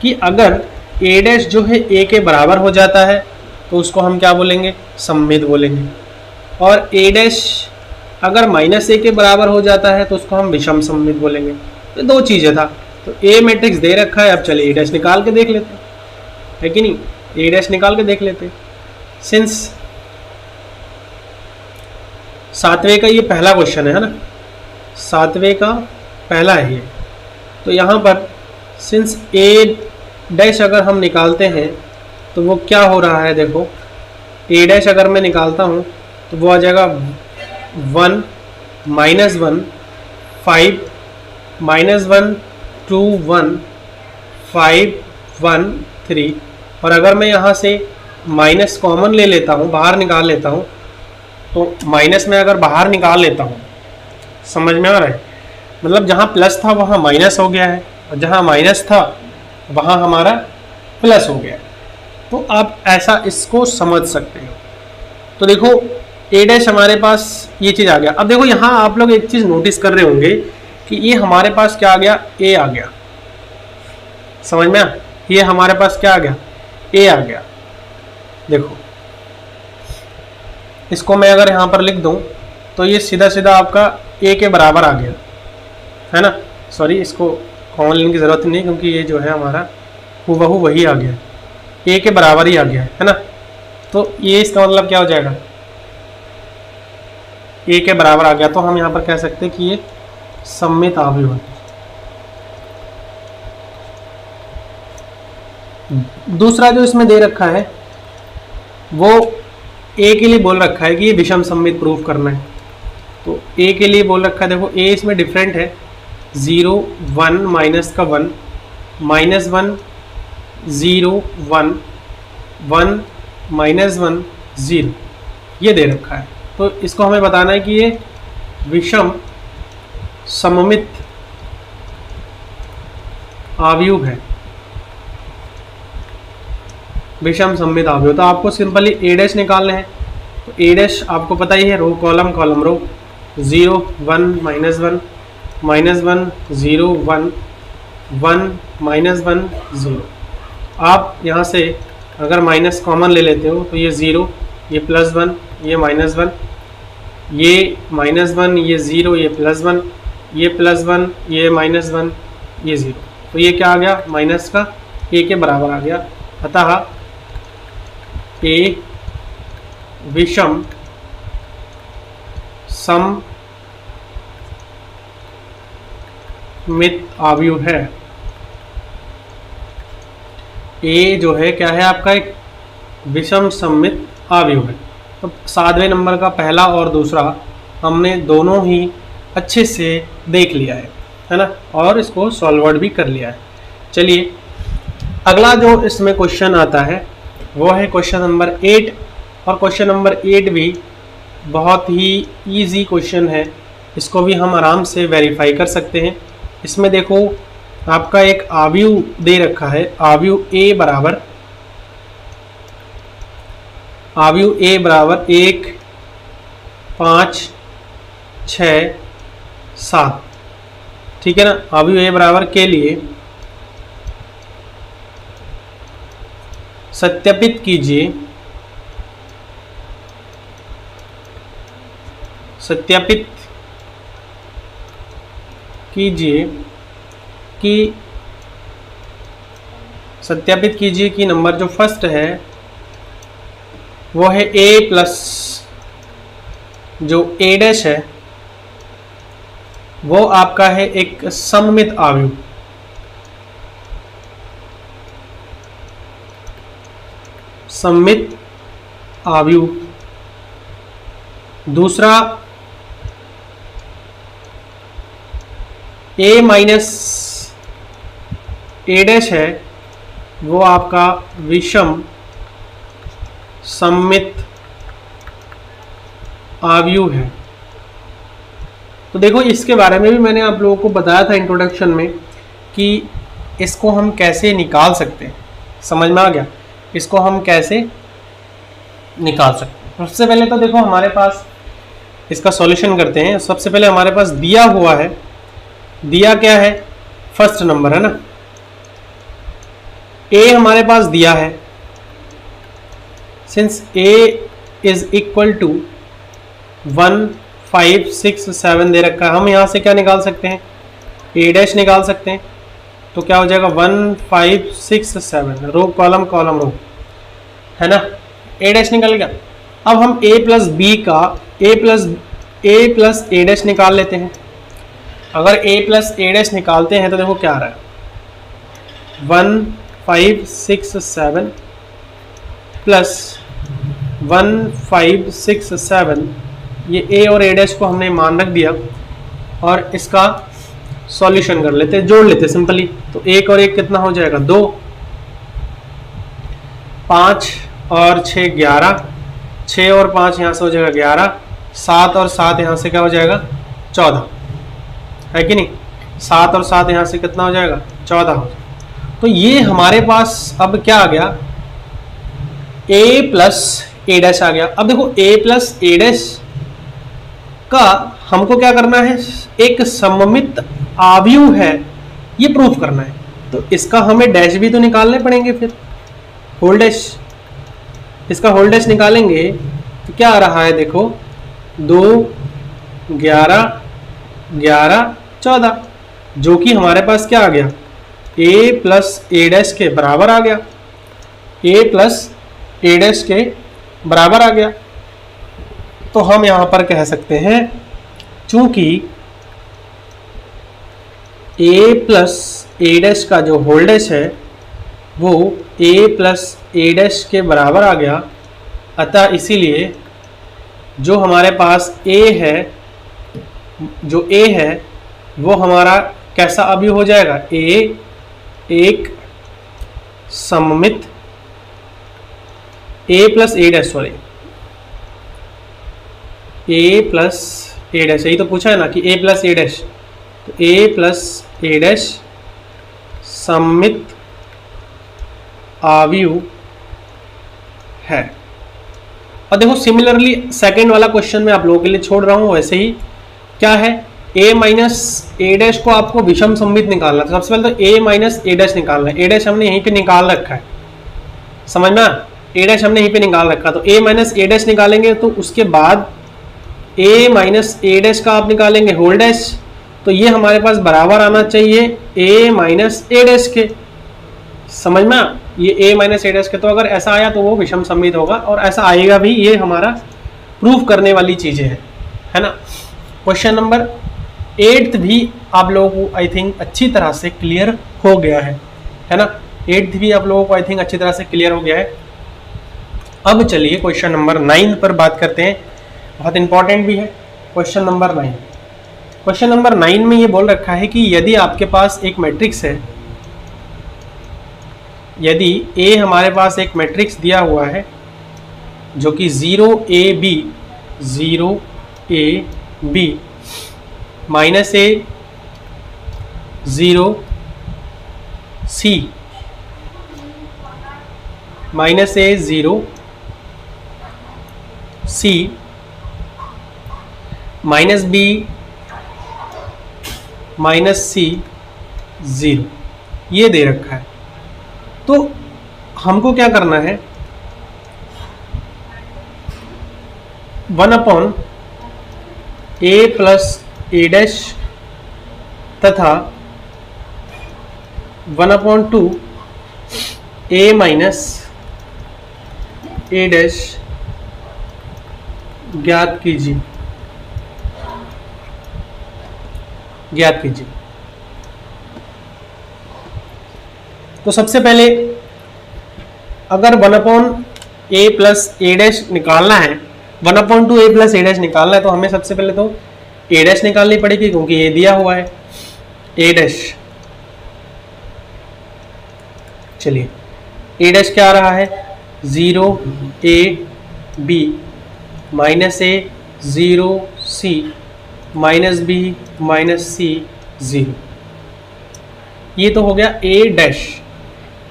Speaker 1: कि अगर a डैश जो है a के बराबर हो जाता है तो उसको हम क्या बोलेंगे, सममित बोलेंगे। और a डैश अगर -a के बराबर हो जाता है तो उसको हम विषम सममित बोलेंगे। तो दो चीज़ें था। तो a मैट्रिक्स दे रखा है, अब चलिए a डैश निकाल के देख लेते हैं, है कि नहीं। a डैश निकाल के देख लेते हैं। सिंस 7वें का ये पहला क्वेश्चन है ना, 7वें का पहला है ये। तो यहाँ पर सिंस a डैश अगर हम निकालते हैं तो वो क्या हो रहा है, देखो a डैश अगर मैं निकालता हूँ तो वो आ जाएगा 1 -1 5 -1 2 1 5 1 3, और अगर मैं यहाँ से माइनस कॉमन ले लेता हूँ, बाहर निकाल लेता हूँ, तो माइनस में अगर बाहर निकाल लेता हूँ, समझ में आ रहा है, मतलब जहाँ प्लस था वहाँ माइनस हो गया है, और जहाँ माइनस था वहाँ हमारा प्लस हो गया है। तो आप ऐसा इसको समझ सकते हो। तो देखो ए डैश हमारे पास ये चीज़ आ गया। अब देखो यहाँ आप लोग एक चीज़ नोटिस कर रहे होंगे कि ये हमारे पास क्या आ गया, ए आ गया, समझ में आ, ये हमारे पास क्या आ गया, ए आ गया। देखो इसको मैं अगर यहाँ पर लिख दूँ तो ये सीधा सीधा आपका ए के बराबर आ गया है ना। सॉरी, इसको कॉमन लेने की ज़रूरत नहीं, क्योंकि ये जो है हमारा हूबहू वही आ गया, ए के बराबर ही आ गया है ना। तो ये इसका मतलब क्या हो जाएगा, ए के बराबर आ गया। तो हम यहाँ पर कह सकते हैं कि ये सममित अवयव है। दूसरा जो इसमें दे रखा है वो ए के लिए बोल रखा है कि ये विषम सममित प्रूफ करना है। तो ए के लिए बोल रखा है, देखो ए इसमें डिफरेंट है, 0 1 माइनस का 1 माइनस 1 0 1 1 माइनस 1 0, ये दे रखा है। तो इसको हमें बताना है कि ये विषम सममित अवयव है, विषम सममित अवयव। तो आपको सिंपली ए डैश निकालने हैं। तो ए डैश आपको पता ही है, row column column row, 0 1 minus 1 minus 1 0 1 1 minus 1 0। आप यहाँ से अगर माइनस कॉमन ले लेते हो तो ये 0, ये प्लस 1, ये माइनस 1, ये माइनस 1, ये 0, ये प्लस 1, ये प्लस 1, ये माइनस 1, ये 0। तो ये क्या आ गया, माइनस का ए के बराबर आ गया। अतः ए विषम सममित अवयव है। ए जो है क्या है आपका, एक विषम सममित अवयव है। तो 7वें नंबर का पहला और दूसरा हमने दोनों ही अच्छे से देख लिया है ना, और इसको सॉल्वर्ड भी कर लिया है। चलिए अगला जो इसमें क्वेश्चन आता है वो है क्वेश्चन नंबर 8, और क्वेश्चन नंबर 8 भी बहुत ही इजी क्वेश्चन है, इसको भी हम आराम से वेरीफाई कर सकते हैं। इसमें देखो आपका एक अवयव दे रखा है, अवयव ए बराबर 1 5 6 7, ठीक है ना। अवयव ए बराबर के लिए सत्यापित कीजिए, सत्यापित कीजिए कि नंबर जो फर्स्ट है वो है ए प्लस जो ए डैश है वो आपका है एक सममित अवयव। सममित अवयव। दूसरा ए माइनस ए डैश है वो आपका विषम सममित अवयव है। तो देखो इसके बारे में भी मैंने आप लोगों को बताया था इंट्रोडक्शन में कि इसको हम कैसे निकाल सकते हैं, समझ में आ गया, इसको हम कैसे निकाल सकते हैं। सबसे पहले तो देखो हमारे पास इसका सॉल्यूशन करते हैं। सबसे पहले हमारे पास दिया हुआ है, दिया क्या है, फर्स्ट नंबर है ना, ए हमारे पास दिया है। Since A is equal to 1 5 6 7 दे रखा है, हम यहाँ से क्या निकाल सकते हैं, ए डैश निकाल सकते हैं। तो क्या हो जाएगा 1 5 6 7, रो कॉलम कॉलम रो, है ना, ए डैश निकल गया। अब हम ए प्लस बी का ए प्लस ए डैश निकाल लेते हैं। अगर ए प्लस ए डैश निकालते हैं तो देखो क्या आ रहा है, 1 5 6 7 प्लस 1 5 6 7, ये ए और ए डैश को हमने मान रख दिया और इसका सॉल्यूशन कर लेते, जोड़ लेते सिंपली। तो 1 और 1 कितना हो जाएगा 2, 5 और 6 11, 6 और 5 यहाँ से हो जाएगा 11, 7 और 7 यहाँ से क्या हो जाएगा 14, है कि नहीं। 7 और 7 यहाँ से कितना हो जाएगा 14 हो जाएगा। तो ये हमारे पास अब क्या आ गया, a प्लस ए डैश आ गया। अब देखो a प्लस ए डैश का हमको क्या करना है, एक सममित आव्यूह है ये प्रूफ करना है। तो इसका हमें डैश भी तो निकालने पड़ेंगे, फिर होल डैश, इसका होल डैश निकालेंगे तो क्या आ रहा है, देखो 2 11 11 14, जो कि हमारे पास क्या आ गया a प्लस ए डैश के बराबर आ गया, a प्लस ए डैश के बराबर आ गया। तो हम यहां पर कह सकते हैं चूंकि a प्लस ए डैश का जो होल डैश है वो a प्लस ए डैश के बराबर आ गया, अतः इसीलिए जो हमारे पास a है, जो a है वो हमारा कैसा अवयव हो जाएगा, a एक सममित a plus A dash, sorry a plus A dash, यही तो पूछा है ना कि a प्लस ए डैश, तो a प्लस ए डैश सममित आव्यूह है। और देखो सिमिलरली सेकंड वाला क्वेश्चन मैं आप लोगों के लिए छोड़ रहा हूं, वैसे ही क्या है, a माइनस ए डैश को आपको विषम सममित निकालना है। सबसे पहले तो a माइनस ए डैश निकालना है, a डैश हमने यहीं पे निकाल रखा है, समझ में, a डैश हमने यहीं पे निकाल रखा। तो a माइनस ए डैश निकालेंगे तो उसके बाद a माइनस ए डैश का आप निकालेंगे होल डैश, तो ये हमारे पास बराबर आना चाहिए a माइनस ए डैश के, समझ में, ये a माइनस ए डैश के। तो अगर ऐसा आया तो वो विषम सममित होगा, और ऐसा आएगा भी, ये हमारा प्रूफ करने वाली चीजें हैं, है ना। क्वेश्चन नंबर 8 भी आप लोगों को आई थिंक अच्छी तरह से क्लियर हो गया है ना। 8 भी आप लोगों को आई थिंक अच्छी तरह से क्लियर हो गया है। अब चलिए क्वेश्चन नंबर 9 पर बात करते हैं, बहुत इंपॉर्टेंट भी है क्वेश्चन नंबर 9। क्वेश्चन नंबर 9 में ये बोल रखा है कि यदि आपके पास एक मैट्रिक्स है, यदि A हमारे पास एक मैट्रिक्स दिया हुआ है जो कि 0AB minus A 0C minus A 0C minus B minus C 0, ये दे रखा है। तो हमको क्या करना है, 1/a प्लस ए डैश तथा 1/2 a माइनस ए डैश ज्ञात कीजिए। तो सबसे पहले अगर 1/a प्लस ए डैश निकालना है, 1/2 a प्लस ए डैश निकालना है, तो हमें सबसे पहले तो ए डैश निकालनी पड़ेगी, क्योंकि ये दिया हुआ है ए डैश। चलिए ए डैश क्या आ रहा है, 0ab minus a 0c minus b minus c 0, ये तो हो गया a डैश,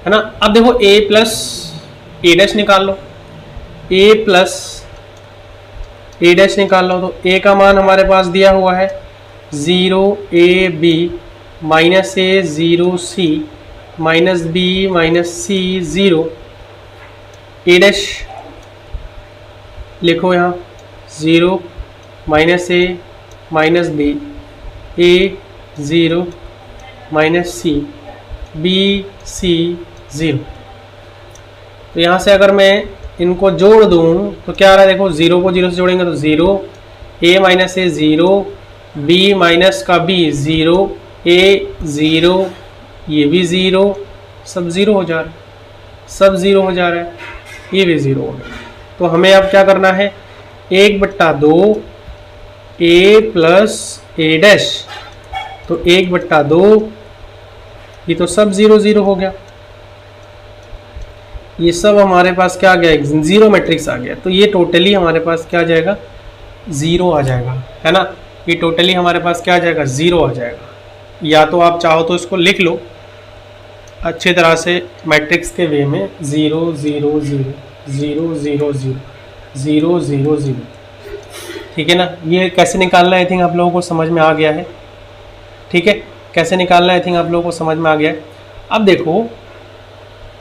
Speaker 1: है ना। अब देखो a प्लस ए डैश निकाल लो, a प्लस ए डैश निकाल लो। तो a का मान हमारे पास दिया हुआ है 0ab minus a 0c minus b minus c 0, a dash लिखो यहाँ 0 minus a minus b, a 0 minus c b c 0। तो यहाँ से अगर मैं इनको जोड़ दूँ तो क्या आ रहा है, देखो 0 को 0 से जोड़ेंगे तो 0, a minus A 0, b minus का b 0, a 0, ये भी 0, सब 0 हो जा रहा है, सब 0 हो जा रहा है, ये भी 0 हो गया। तो हमें अब क्या करना है, 1/2 a प्लस ए डैश, तो 1/2 ये तो सब 0 0 हो गया, ये सब हमारे पास क्या आ गया, जीरो मैट्रिक्स आ गया। तो ये टोटली हमारे पास क्या आ जाएगा, 0 आ जाएगा, है ना। ये टोटली हमारे पास क्या आ जाएगा, 0 आ जाएगा। या तो आप चाहो तो इसको लिख लो अच्छी तरह से मैट्रिक्स के वे में, 0 0 0 0 0 0 0 0 0, ठीक है ना। ये कैसे निकालना है आई थिंक आप लोगों को समझ में आ गया है, ठीक है। कैसे निकालना है आई थिंक आप लोगों को समझ में आ गया है। अब देखो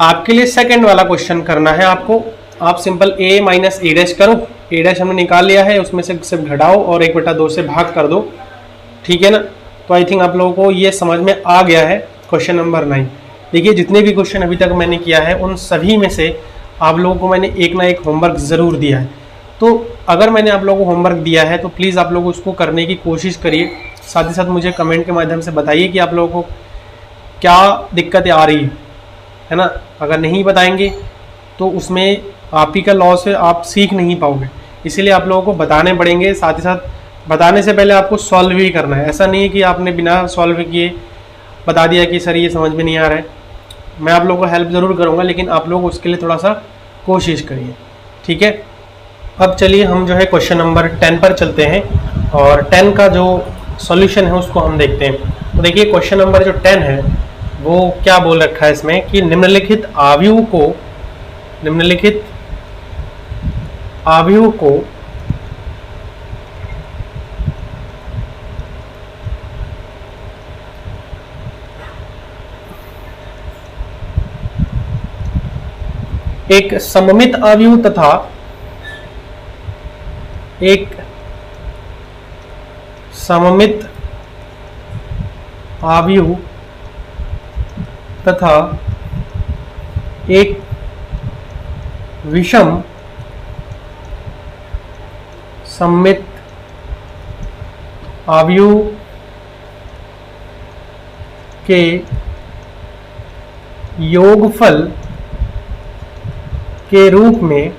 Speaker 1: आपके लिए सेकंड वाला क्वेश्चन करना है आपको। आप simple a minus A dash करो, ए डैश हमने निकाल लिया है, उसमें से सिर्फ घटाओ और 1/2 से भाग कर दो, ठीक है ना। तो आई थिंक आप लोगों को ये समझ में आ गया है क्वेश्चन नंबर 9। देखिए जितने भी क्वेश्चन अभी तक मैंने किया है उन सभी में से आप लोगों को मैंने एक ना एक होमवर्क ज़रूर दिया है। तो अगर मैंने आप लोगों को होमवर्क दिया है तो प्लीज़ आप लोग उसको करने की कोशिश करिए। साथ ही साथ मुझे कमेंट के माध्यम से बताइए कि आप लोगों को क्या दिक्कतें आ रही है ना। अगर नहीं बताएंगे तो उसमें आप ही का लॉस है, आप सीख नहीं पाओगे। इसीलिए आप लोगों को बताने पड़ेंगे, साथ ही साथ बताने से पहले आपको सॉल्व भी करना है। ऐसा नहीं है कि आपने बिना सॉल्व किए बता दिया कि सर ये समझ में नहीं आ रहा है। मैं आप लोगों को हेल्प ज़रूर करूँगा, लेकिन आप लोग उसके लिए थोड़ा सा कोशिश करिए, ठीक है। अब चलिए हम जो है क्वेश्चन नंबर 10 पर चलते हैं और 10 का जो सॉल्यूशन है उसको हम देखते हैं। तो देखिए क्वेश्चन नंबर जो 10 है वो क्या बोल रखा है इसमें कि निम्नलिखित आव्यूह को एक सममित आव्यूह तथा एक सममित आव्यूह तथा एक विषम सममित आव्यूह के योगफल के रूप में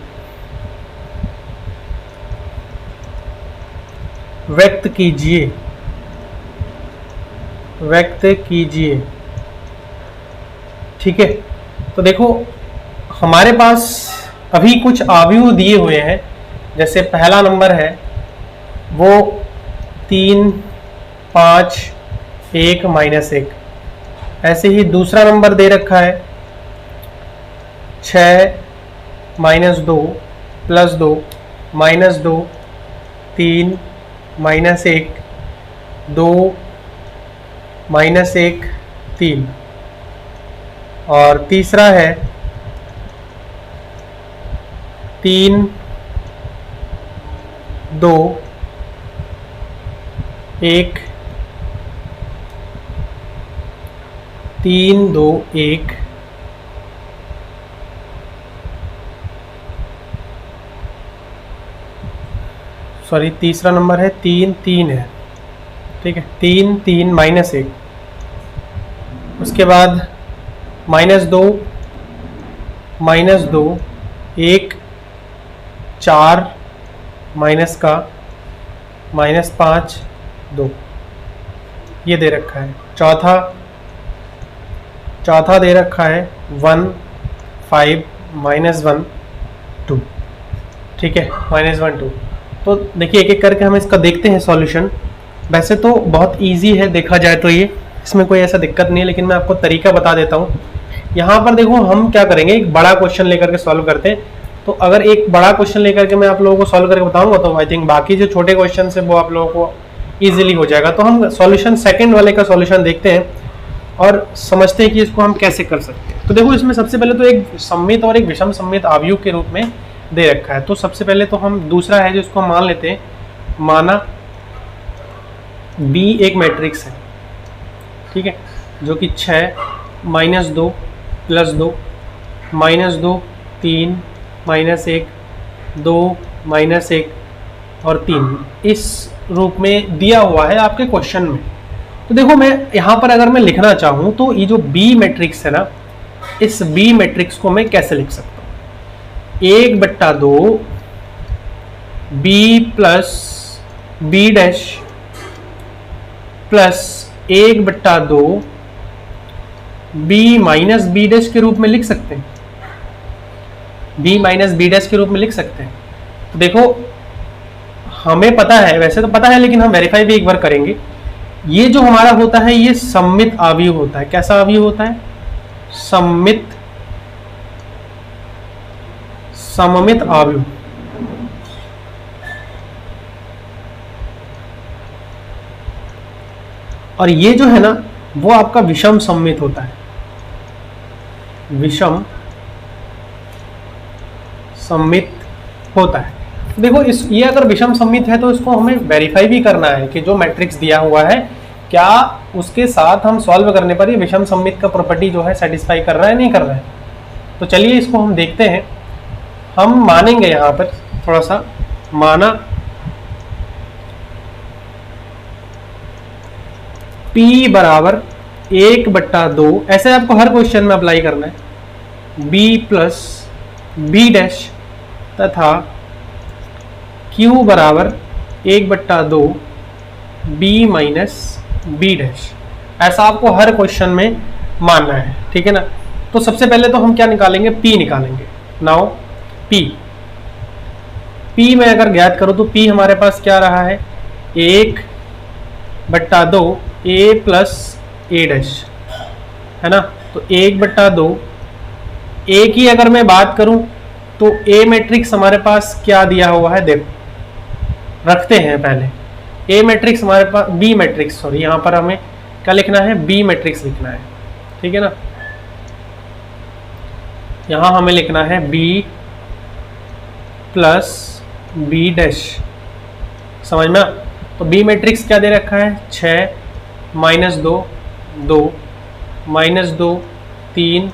Speaker 1: व्यक्त कीजिए, ठीक है। तो देखो हमारे पास अभी कुछ आव्यूह दिए हुए हैं। जैसे पहला नंबर है वो 3 5 1 -1। ऐसे ही दूसरा नंबर दे रखा है 6 -2 +2 -2 3 -1 2 -1 3। और तीसरा है 3 2 1 3 2 1 सॉरी तीसरा नंबर है 3 3 है, ठीक है। 3 3 -1। उसके बाद -2 1 4 माइनस का -5 2 ये दे रखा है। चौथा दे रखा है 1 5 -1 2, ठीक है, -1 2। तो देखिए एक एक करके हम इसका देखते हैं सॉल्यूशन। वैसे तो बहुत इजी है देखा जाए तो, ये इसमें कोई ऐसा दिक्कत नहीं है, लेकिन मैं आपको तरीका बता देता हूँ। यहाँ पर देखो हम क्या करेंगे, एक बड़ा क्वेश्चन लेकर के सॉल्व करते हैं। तो अगर एक बड़ा क्वेश्चन लेकर के मैं आप लोगों को सॉल्व करके बताऊंगा तो आई थिंक बाकी जो छोटे क्वेश्चन है वो आप लोगों को ईजिली हो जाएगा। तो हम सॉल्यूशन सेकंड वाले का सॉल्यूशन देखते हैं और समझते हैं कि इसको हम कैसे कर सकते हैं। तो देखो इसमें सबसे पहले तो एक सममित और एक विषम सममित आव्यूह के रूप में दे रखा है। तो सबसे पहले तो हम दूसरा है जिसको हम मान लेते हैं, माना B एक मैट्रिक्स है, ठीक है, जो कि 6 -2 +2 -2 3 -1 2 -1 और 3 इस रूप में दिया हुआ है आपके क्वेश्चन में। तो देखो मैं यहाँ पर अगर मैं लिखना चाहूँ तो ये जो B मैट्रिक्स है ना, इस B मैट्रिक्स को मैं कैसे लिख सकता हूँ, 1/2 B + B' + 1/2 B minus B dash के रूप में लिख सकते हैं, बी माइनस बी डैश के रूप में लिख सकते हैं। तो देखो हमें पता है, वैसे तो पता है लेकिन हम वेरीफाई भी एक बार करेंगे। ये जो हमारा होता है ये सममित अवयव होता है। कैसा अवयव होता है? सममित अवयव। और ये जो है ना वो आपका विषम सममित होता है, विषम सममित होता है। देखो ये अगर विषम सममित है तो इसको हमें वेरीफाई भी करना है कि जो मैट्रिक्स दिया हुआ है क्या उसके साथ हम सॉल्व करने पर ये विषम सममित का प्रॉपर्टी जो है सेटिस्फाई कर रहा है नहीं कर रहा है। तो चलिए इसको हम देखते हैं। हम मानेंगे यहाँ पर थोड़ा सा माना P बराबर 1/2, ऐसे आपको हर क्वेश्चन में अप्लाई करना है, B प्लस बी डैश तथा Q बराबर 1/2 B माइनस बी डैश। ऐसा आपको हर क्वेश्चन में मानना है, ठीक है ना। तो सबसे पहले तो हम क्या निकालेंगे? P निकालेंगे। नाउ P में अगर ज्ञात करो तो P हमारे पास क्या रहा है? 1/2 A प्लस ए डैश, है ना। तो 1/2 A की अगर मैं बात करूं तो A मैट्रिक्स हमारे पास क्या दिया हुआ है देखो, रखते हैं पहले। A मैट्रिक्स हमारे पास B मैट्रिक्स, सॉरी यहाँ पर हमें क्या लिखना है? B मैट्रिक्स लिखना है, ठीक है ना। यहाँ हमें लिखना है B प्लस बी डैश, समझ में। तो B मैट्रिक्स क्या दे रखा है? 6 -2 2 -2 3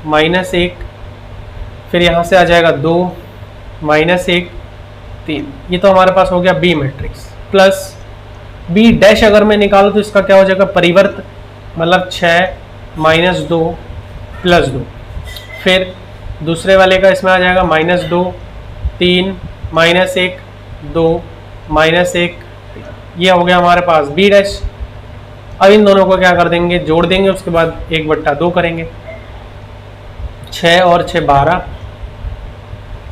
Speaker 1: -1, फिर यहाँ से आ जाएगा 2 -1 3। ये तो हमारे पास हो गया B matrix. Plus B dash अगर मैं निकालूँ तो इसका क्या हो जाएगा? परिवर्त, मतलब 6 -2 +2। फिर दूसरे वाले का इसमें आ जाएगा -2 3 -1 2 -1, ये हो गया हमारे पास B डैश। अब इन दोनों को क्या कर देंगे? जोड़ देंगे, उसके बाद 1/2 करेंगे। 6 और 6 12,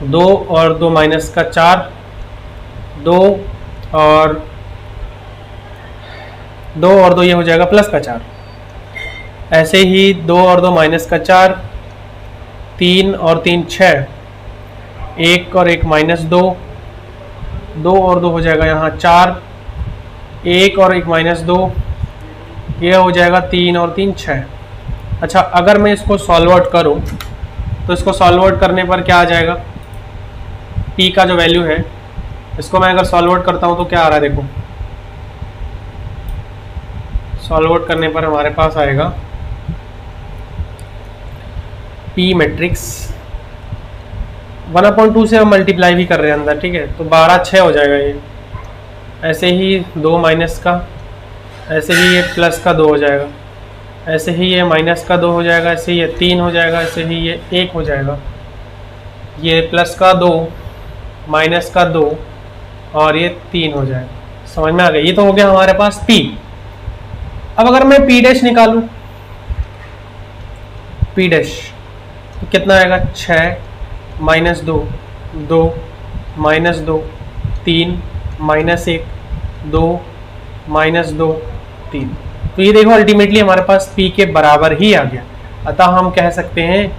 Speaker 1: 2 और 2 माइनस का 4, 2 और 2 ये हो जाएगा प्लस का 4। ऐसे ही 2 और 2 माइनस का 4, 3 और 3 6, 1 और 1 -2, 2 और 2 हो जाएगा यहाँ 4, 1 और 1 -2, ये हो जाएगा 3 और 3 6। अच्छा, अगर मैं इसको सॉल्व आउट करूँ तो इसको सॉल्व आउट करने पर क्या आ जाएगा? P का जो वैल्यू है इसको मैं अगर सॉल्व आउट करता हूँ तो क्या आ रहा है देखो। सॉल्व आउट करने पर हमारे पास आएगा P मैट्रिक्स 1/2 से हम मल्टीप्लाई भी कर रहे हैं अंदर, ठीक है। तो 12 6 हो जाएगा ये। ऐसे ही 2 माइनस का, ऐसे ही ये प्लस का 2 हो जाएगा, ऐसे ही ये माइनस का 2 हो जाएगा, ऐसे ही ये 3 हो जाएगा, ऐसे ही ये 1 हो जाएगा, ये प्लस का 2 माइनस का 2 और ये 3 हो जाएगा। समझ में आ गया? ये तो हो गया हमारे पास P। अब अगर मैं P डैश निकालूं, P डैश तो कितना आएगा? 6 -2 2 -2 3 -1 2 -2 3। तो ये देखो अल्टीमेटली हमारे पास P के बराबर ही आ गया। अतः हम कह सकते हैं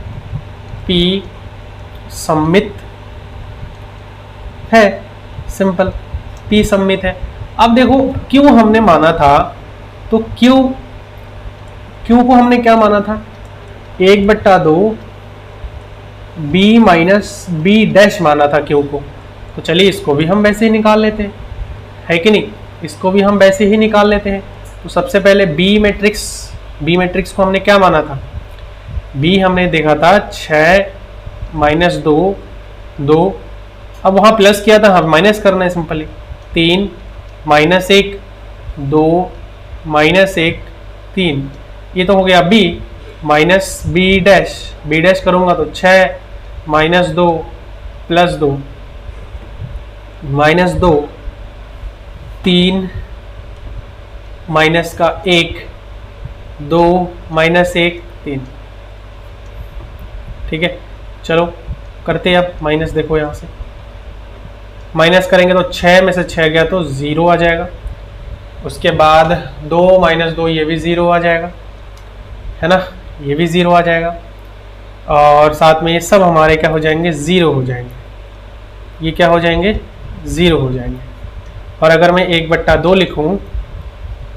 Speaker 1: P सममित है। सिंपल, P सममित है। अब देखो Q हमने माना था, तो Q को हमने क्या माना था? 1/2 B माइनस बी डैश माना था Q को। तो चलिए इसको भी हम वैसे ही निकाल लेते हैं, है कि नहीं? इसको भी हम वैसे ही निकाल लेते हैं। तो सबसे पहले B मैट्रिक्स को हमने क्या माना था? B हमने देखा था 6 -2 2, अब वहाँ प्लस किया था, हम माइनस करना है सिंपली। 3 -1 2 -1 3, ये तो हो गया B माइनस बी डैश करूँगा तो 6 -2 +2 -2 3 माइनस का 1, 2 माइनस 1 3। ठीक है, चलो करते हैं अब माइनस। देखो यहाँ से माइनस करेंगे तो 6 में से 6 गया तो 0 आ जाएगा। उसके बाद 2 माइनस 2 ये भी 0 आ जाएगा, है ना, ये भी 0 आ जाएगा। और साथ में ये सब हमारे क्या हो जाएंगे, 0 हो जाएंगे। ये क्या हो जाएंगे, 0 हो जाएंगे। और अगर मैं 1/2 लिखूं,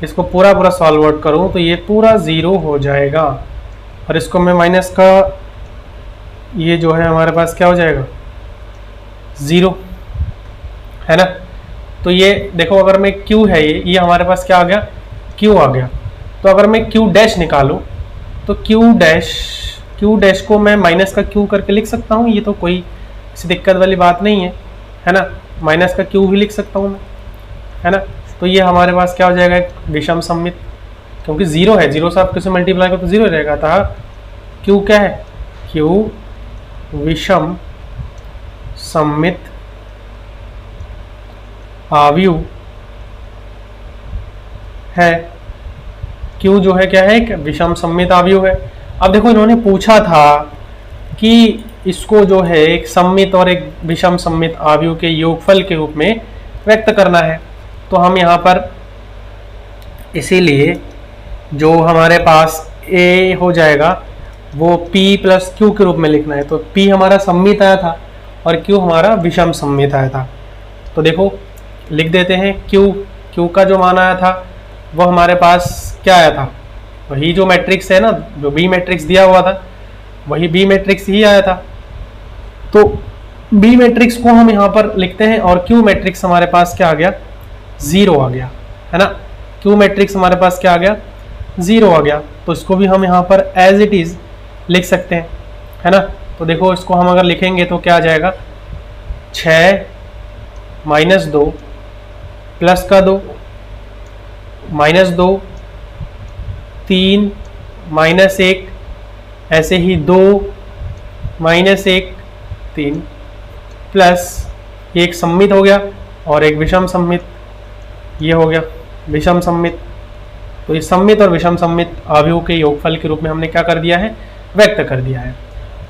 Speaker 1: इसको पूरा पूरा सॉल्व आउट करूं तो ये पूरा 0 हो जाएगा। और इसको मैं माइनस का, ये जो है हमारे पास क्या हो जाएगा, 0, है ना। तो ये देखो, अगर मैं q है ये हमारे पास क्या आ गया, q आ गया। तो अगर मैं q डैश निकालूं तो q डैश को मैं माइनस का q करके लिख सकता हूँ। ये तो कोई किसी दिक्कत वाली बात नहीं है ना। माइनस का q भी लिख सकता हूँ मैं, है ना। तो ये हमारे पास क्या हो जाएगा, एक विषम सममित, क्योंकि 0 है, 0 से आप किसी मल्टीप्लाई करो तो 0 रहेगा। अतः q क्या है, q विषम सममित आव्यूह है। q जो है क्या है, एक विषम सममित आव्यूह है। अब देखो इन्होंने पूछा था कि इसको जो है एक सममित और एक विषम सममित आव्यूह के योगफल के रूप में व्यक्त करना है। तो हम यहाँ पर इसीलिए जो हमारे पास a हो जाएगा वो p प्लस q के रूप में लिखना है। तो p हमारा सममित आया था और q हमारा विषम सममित आया था। तो देखो लिख देते हैं, q का जो मान आया था वो हमारे पास क्या आया था, वही जो मैट्रिक्स है ना, जो b मैट्रिक्स दिया हुआ था वही b मैट्रिक्स ही आया था। तो b मैट्रिक्स को हम यहाँ पर लिखते हैं और q मैट्रिक्स हमारे पास क्या आ गया, 0 आ गया, है ना। q मैट्रिक्स हमारे पास क्या आ गया, 0 आ गया। तो इसको भी हम यहाँ पर एज इट इज लिख सकते हैं, है ना। तो देखो इसको हम अगर लिखेंगे तो क्या आ जाएगा, 6 माइनस 2 प्लस का 2 माइनस 2 3 माइनस 1, ऐसे ही 2 माइनस 1 3 प्लस ये एक सममित हो गया और एक विषम सममित, ये हो गया विषम सममित। तो ये सममित और विषम सममित आव्यूह के योगफल के रूप में हमने क्या कर दिया है, व्यक्त कर दिया है।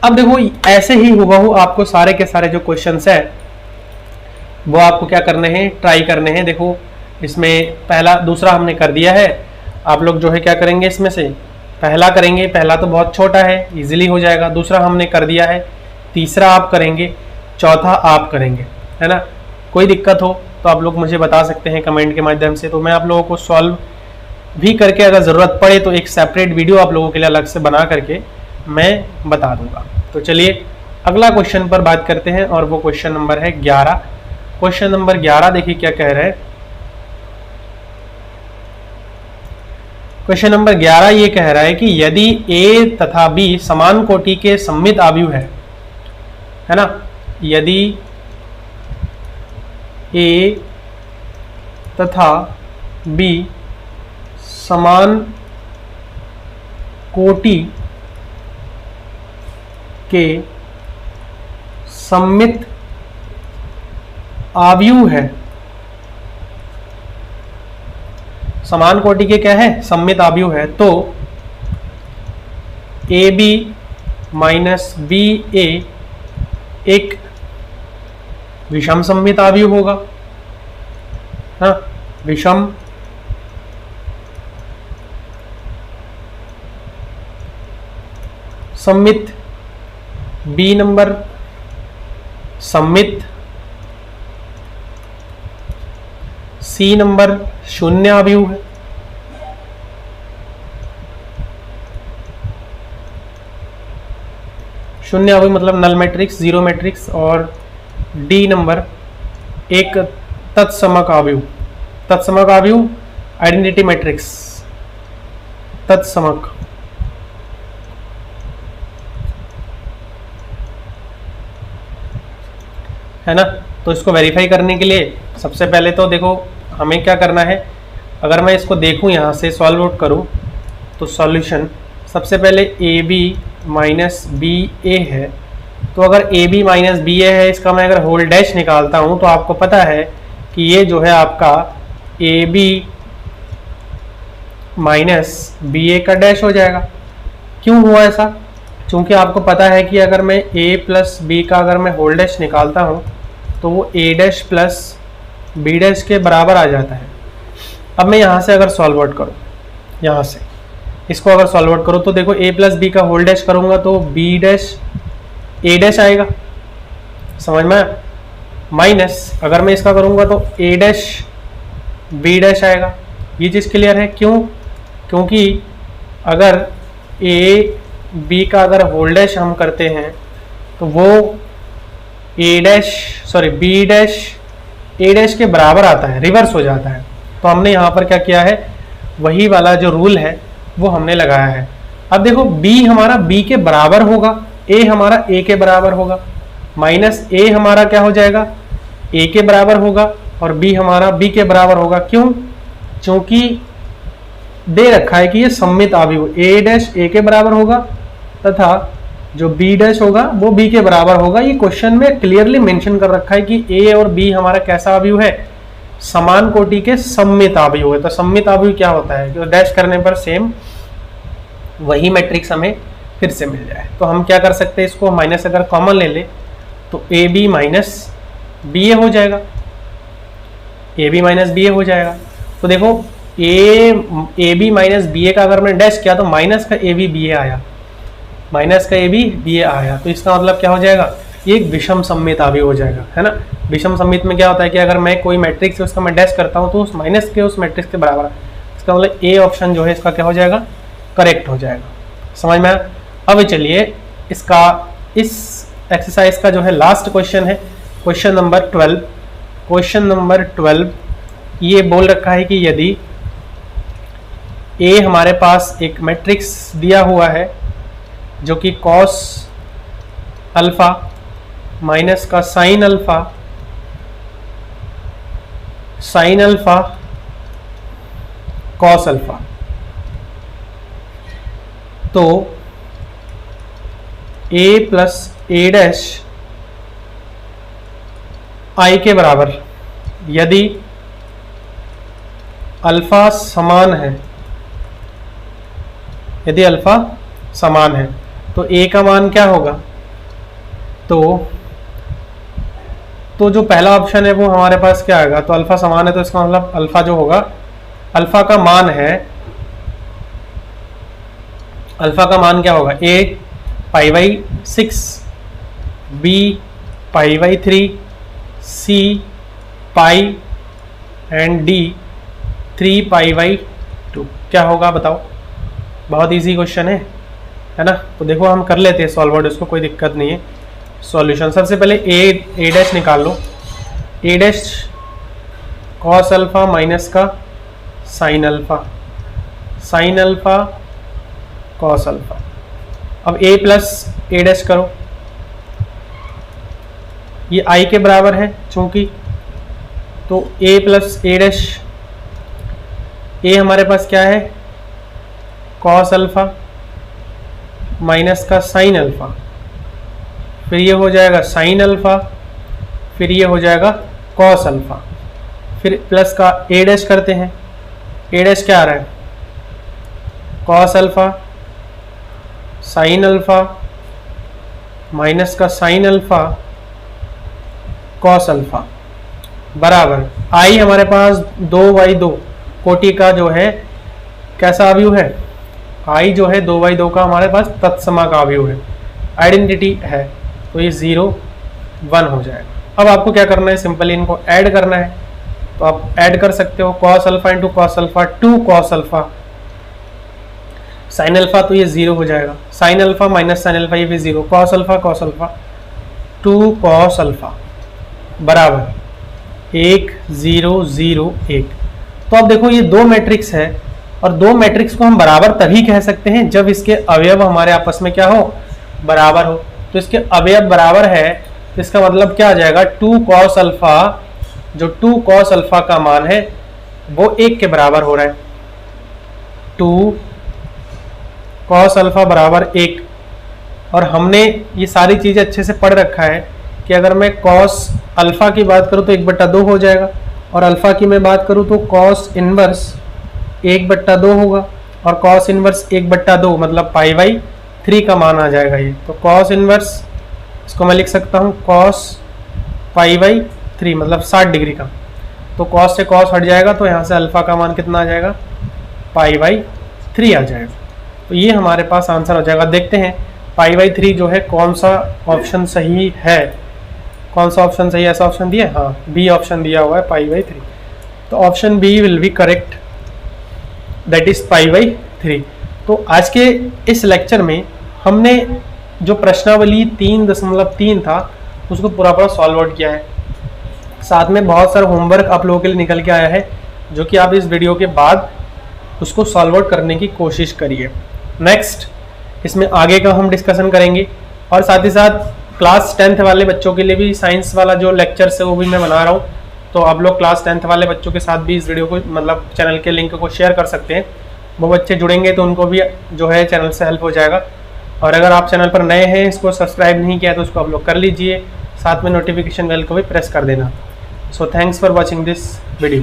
Speaker 1: अब देखो ऐसे ही हुबहू आपको सारे के सारे जो क्वेश्चंस है वो आपको क्या करने हैं, ट्राई करने हैं। देखो इसमें पहला दूसरा हमने कर दिया है, आप लोग जो है क्या करेंगे, इसमें से पहला करेंगे। पहला तो बहुत छोटा है, इजीली हो जाएगा। दूसरा हमने कर दिया है, तीसरा आप करेंगे, चौथा आप करेंगे, है ना। कोई दिक्कत हो तो आप लोग मुझे बता सकते हैं कमेंट के माध्यम से, तो मैं आप लोगों को सॉल्व भी करके अगर ज़रूरत पड़े तो एक सेपरेट वीडियो आप लोगों के लिए अलग से बना करके मैं बता दूंगा। तो चलिए अगला क्वेश्चन पर बात करते हैं और वो क्वेश्चन नंबर है 11। क्वेश्चन नंबर 11 देखिए क्या कह रहे हैं। क्वेश्चन नंबर 11 ये कह रहा है कि यदि a तथा b समान कोटि के सममित आव्यूह है ना, यदि a तथा b समान कोटि के सममित आव्यूह है, समान कोटि के क्या है, सममित आव्यूह है, तो AB माइनस BA एक विषम सममित आव्यूह होगा, हाँ, विषम सममित। B नंबर सममित, C नंबर शून्य आव्यूह है, शून्य आव्यूह मतलब नल मैट्रिक्स, जीरो मैट्रिक्स। और D नंबर एक तत्समक आव्यूह, तत्समक आव्यूह आइडेंटिटी मैट्रिक्स, तत्समक, है ना। तो इसको वेरीफाई करने के लिए सबसे पहले तो देखो हमें क्या करना है, अगर मैं इसको देखूं यहाँ से सॉल्व आउट करूं तो सॉल्यूशन सबसे पहले AB माइनस BA है। तो अगर AB माइनस BA है, इसका मैं अगर होल डैश निकालता हूं तो आपको पता है कि ये जो है आपका AB माइनस बी ए का डैश हो जाएगा। क्यों हुआ ऐसा? क्योंकि आपको पता है कि अगर मैं ए प्लस बी का अगर मैं होल डैश निकालता हूँ तो वो ए डैश प्लस बी डैश के बराबर आ जाता है। अब मैं यहाँ से अगर सॉल्व आउट करूँ, यहाँ से इसको अगर सॉल्व आउट करूँ तो देखो ए प्लस बी का होल डैश करूँगा तो बी डैश ए डैश आएगा, समझ में? माइनस अगर मैं इसका करूँगा तो ए डैश बी डैश आएगा। ये चीज़ क्लियर है? क्यों? क्योंकि अगर ए बी का अगर होल डैश हम करते हैं तो वो ए डैश सॉरी बी डैश ए डैश के बराबर आता है, रिवर्स हो जाता है। तो हमने यहाँ पर क्या किया है, वही वाला जो रूल है वो हमने लगाया है। अब देखो बी हमारा बी के बराबर होगा, ए हमारा ए के बराबर होगा, माइनस ए हमारा क्या हो जाएगा, ए के बराबर होगा, और बी हमारा बी के बराबर होगा। क्यों? क्योंकि दे रखा है कि ये सममित अवयव ए डैश ए के बराबर होगा तथा जो बी डैश होगा वो बी के बराबर होगा। ये क्वेश्चन में क्लियरली मेंशन कर रखा है कि ए और बी हमारा कैसा अवयव है, समान कोटि के सममित अवयव है। तो सममित अवयव क्या होता है, जो डैश करने पर सेम वही मैट्रिक्स हमें फिर से मिल जाए। तो हम क्या कर सकते हैं, इसको माइनस अगर कॉमन ले ले तो ए बी माइनस बी ए हो जाएगा, ए बी माइनस बी ए हो जाएगा। तो देखो ए बी माइनस बी ए का अगर मैंने डैश किया तो माइनस का ए बी बी ए आया, माइनस का ए बी बी ए आया। तो इसका मतलब क्या हो जाएगा, ये एक विषम सममित अवयव हो जाएगा, है ना। विषम सममित में क्या होता है कि अगर मैं कोई मैट्रिक्स है उसका मैं डैश करता हूँ तो उस माइनस के उस मैट्रिक्स के बराबर, इसका मतलब ए ऑप्शन जो है इसका क्या हो जाएगा, करेक्ट हो जाएगा। समझ में आया? अब चलिए इसका इस एक्सरसाइज का जो है लास्ट क्वेश्चन है, क्वेश्चन नंबर 12। क्वेश्चन नंबर 12 ये बोल रखा है कि यदि ए हमारे पास एक मैट्रिक्स दिया हुआ है जो कि कॉस अल्फा माइनस का साइन अल्फा कॉस अल्फा, तो a plus A dash I के बराबर यदि अल्फा समान है, यदि अल्फा समान है तो a का मान क्या होगा, तो जो पहला ऑप्शन है वो हमारे पास क्या आएगा, तो अल्फा समान है तो इसका मतलब अल्फा जो होगा, अल्फा का मान है, अल्फा का मान क्या होगा, a pi by 6, b pi by 3, c pi and d 3 pi by 2। क्या होगा बताओ? बहुत इजी क्वेश्चन है ना। तो देखो हम कर लेते हैं सॉल्व आउट, इसको कोई दिक्कत नहीं है। सॉल्यूशन सबसे पहले ए डैश निकाल लो, ए डैश कॉस अल्फा माइनस का साइन अल्फा कॉस अल्फा। अब ए प्लस ए डैश करो, ये आई के बराबर है चूंकि, तो ए प्लस ए डैश, ए हमारे पास क्या है, कॉस अल्फा माइनस का साइन अल्फा, फिर ये हो जाएगा साइन अल्फा, फिर ये हो जाएगा कॉस अल्फा, फिर प्लस का ए डैश करते हैं, ए डैश क्या आ रहा है, cos alpha sine alpha minus का साइन अल्फा कॉस अल्फा बराबर आई हमारे पास 2/2 कोटि का जो है कैसा अवयव है, आई जो है 2/2 का हमारे पास तत्समा का अवयव है, आइडेंटिटी है, तो ये 0 1 हो जाएगा। अब आपको क्या करना है, सिंपली इनको ऐड करना है, तो आप ऐड कर सकते हो, cos alpha into cos alpha 2 cos alpha sine alpha, तो ये 0 हो जाएगा, sign alpha minus sine alpha ये भी 0, कॉस अल्फा 2 कॉस अल्फा बराबर 1 0 0 1। तो अब देखो ये दो मैट्रिक्स है, और दो मैट्रिक्स को हम बराबर तभी कह सकते हैं जब इसके अवयव हमारे आपस में क्या हो, बराबर हो। तो इसके अवयव बराबर है तो इसका मतलब क्या आ जाएगा, 2 कॉस अल्फा, जो 2 कॉस अल्फा का मान है वो 1 के बराबर हो रहा है, 2 कॉस अल्फा बराबर 1। और हमने ये सारी चीजें अच्छे से पढ़ रखा है कि अगर मैं कॉस अल्फा की बात करूं तो 1/2 हो जाएगा, और अल्फा की मैं बात करूं तो कॉस इनवर्स 1/2 होगा, और कॉस इनवर्स 1/2 मतलब पाई बाई 3 का मान आ जाएगा ये। तो कॉस इनवर्स इसको मैं लिख सकता हूँ कॉस पाई बाई 3 मतलब 60 डिग्री का। तो कॉस से कॉस हट जाएगा, तो यहाँ से अल्फा का मान कितना आ जाएगा, पाई बाई 3 आ जाएगा। तो ये हमारे पास आंसर हो जाएगा। देखते हैं पाई बाई 3 जो है कौन सा ऑप्शन सही है, कौन सा ऑप्शन सही है। ऐसा ऑप्शन दिया है, हाँ बी ऑप्शन दिया हुआ है पाई बाई 3। तो option B will be correct, that is pi by 3। तो आज के इस लेक्चर में हमने जो प्रश्नावली 3.3 था उसको पूरा सॉल्व आउट किया है। साथ में बहुत सारा होमवर्क आप लोगों के लिए निकल के आया है, जो कि आप इस वीडियो के बाद उसको सॉल्व आउट करने की कोशिश करिए। नेक्स्ट इसमें आगे का हम डिस्कशन करेंगे, और साथ ही साथ क्लास 10th वाले बच्चों के लिए भी साइंस वाला जो लेक्चर्स है वो भी मैं बना रहा हूँ। तो आप लोग क्लास 10th वाले बच्चों के साथ भी इस वीडियो को मतलब चैनल के लिंक को शेयर कर सकते हैं। वो बच्चे जुड़ेंगे तो उनको भी जो है चैनल से हेल्प हो जाएगा। और अगर आप चैनल पर नए हैं, इसको सब्सक्राइब नहीं किया तो उसको आप लोग कर लीजिए, साथ में नोटिफिकेशन बेल को भी प्रेस कर देना। So thanks for watching this video.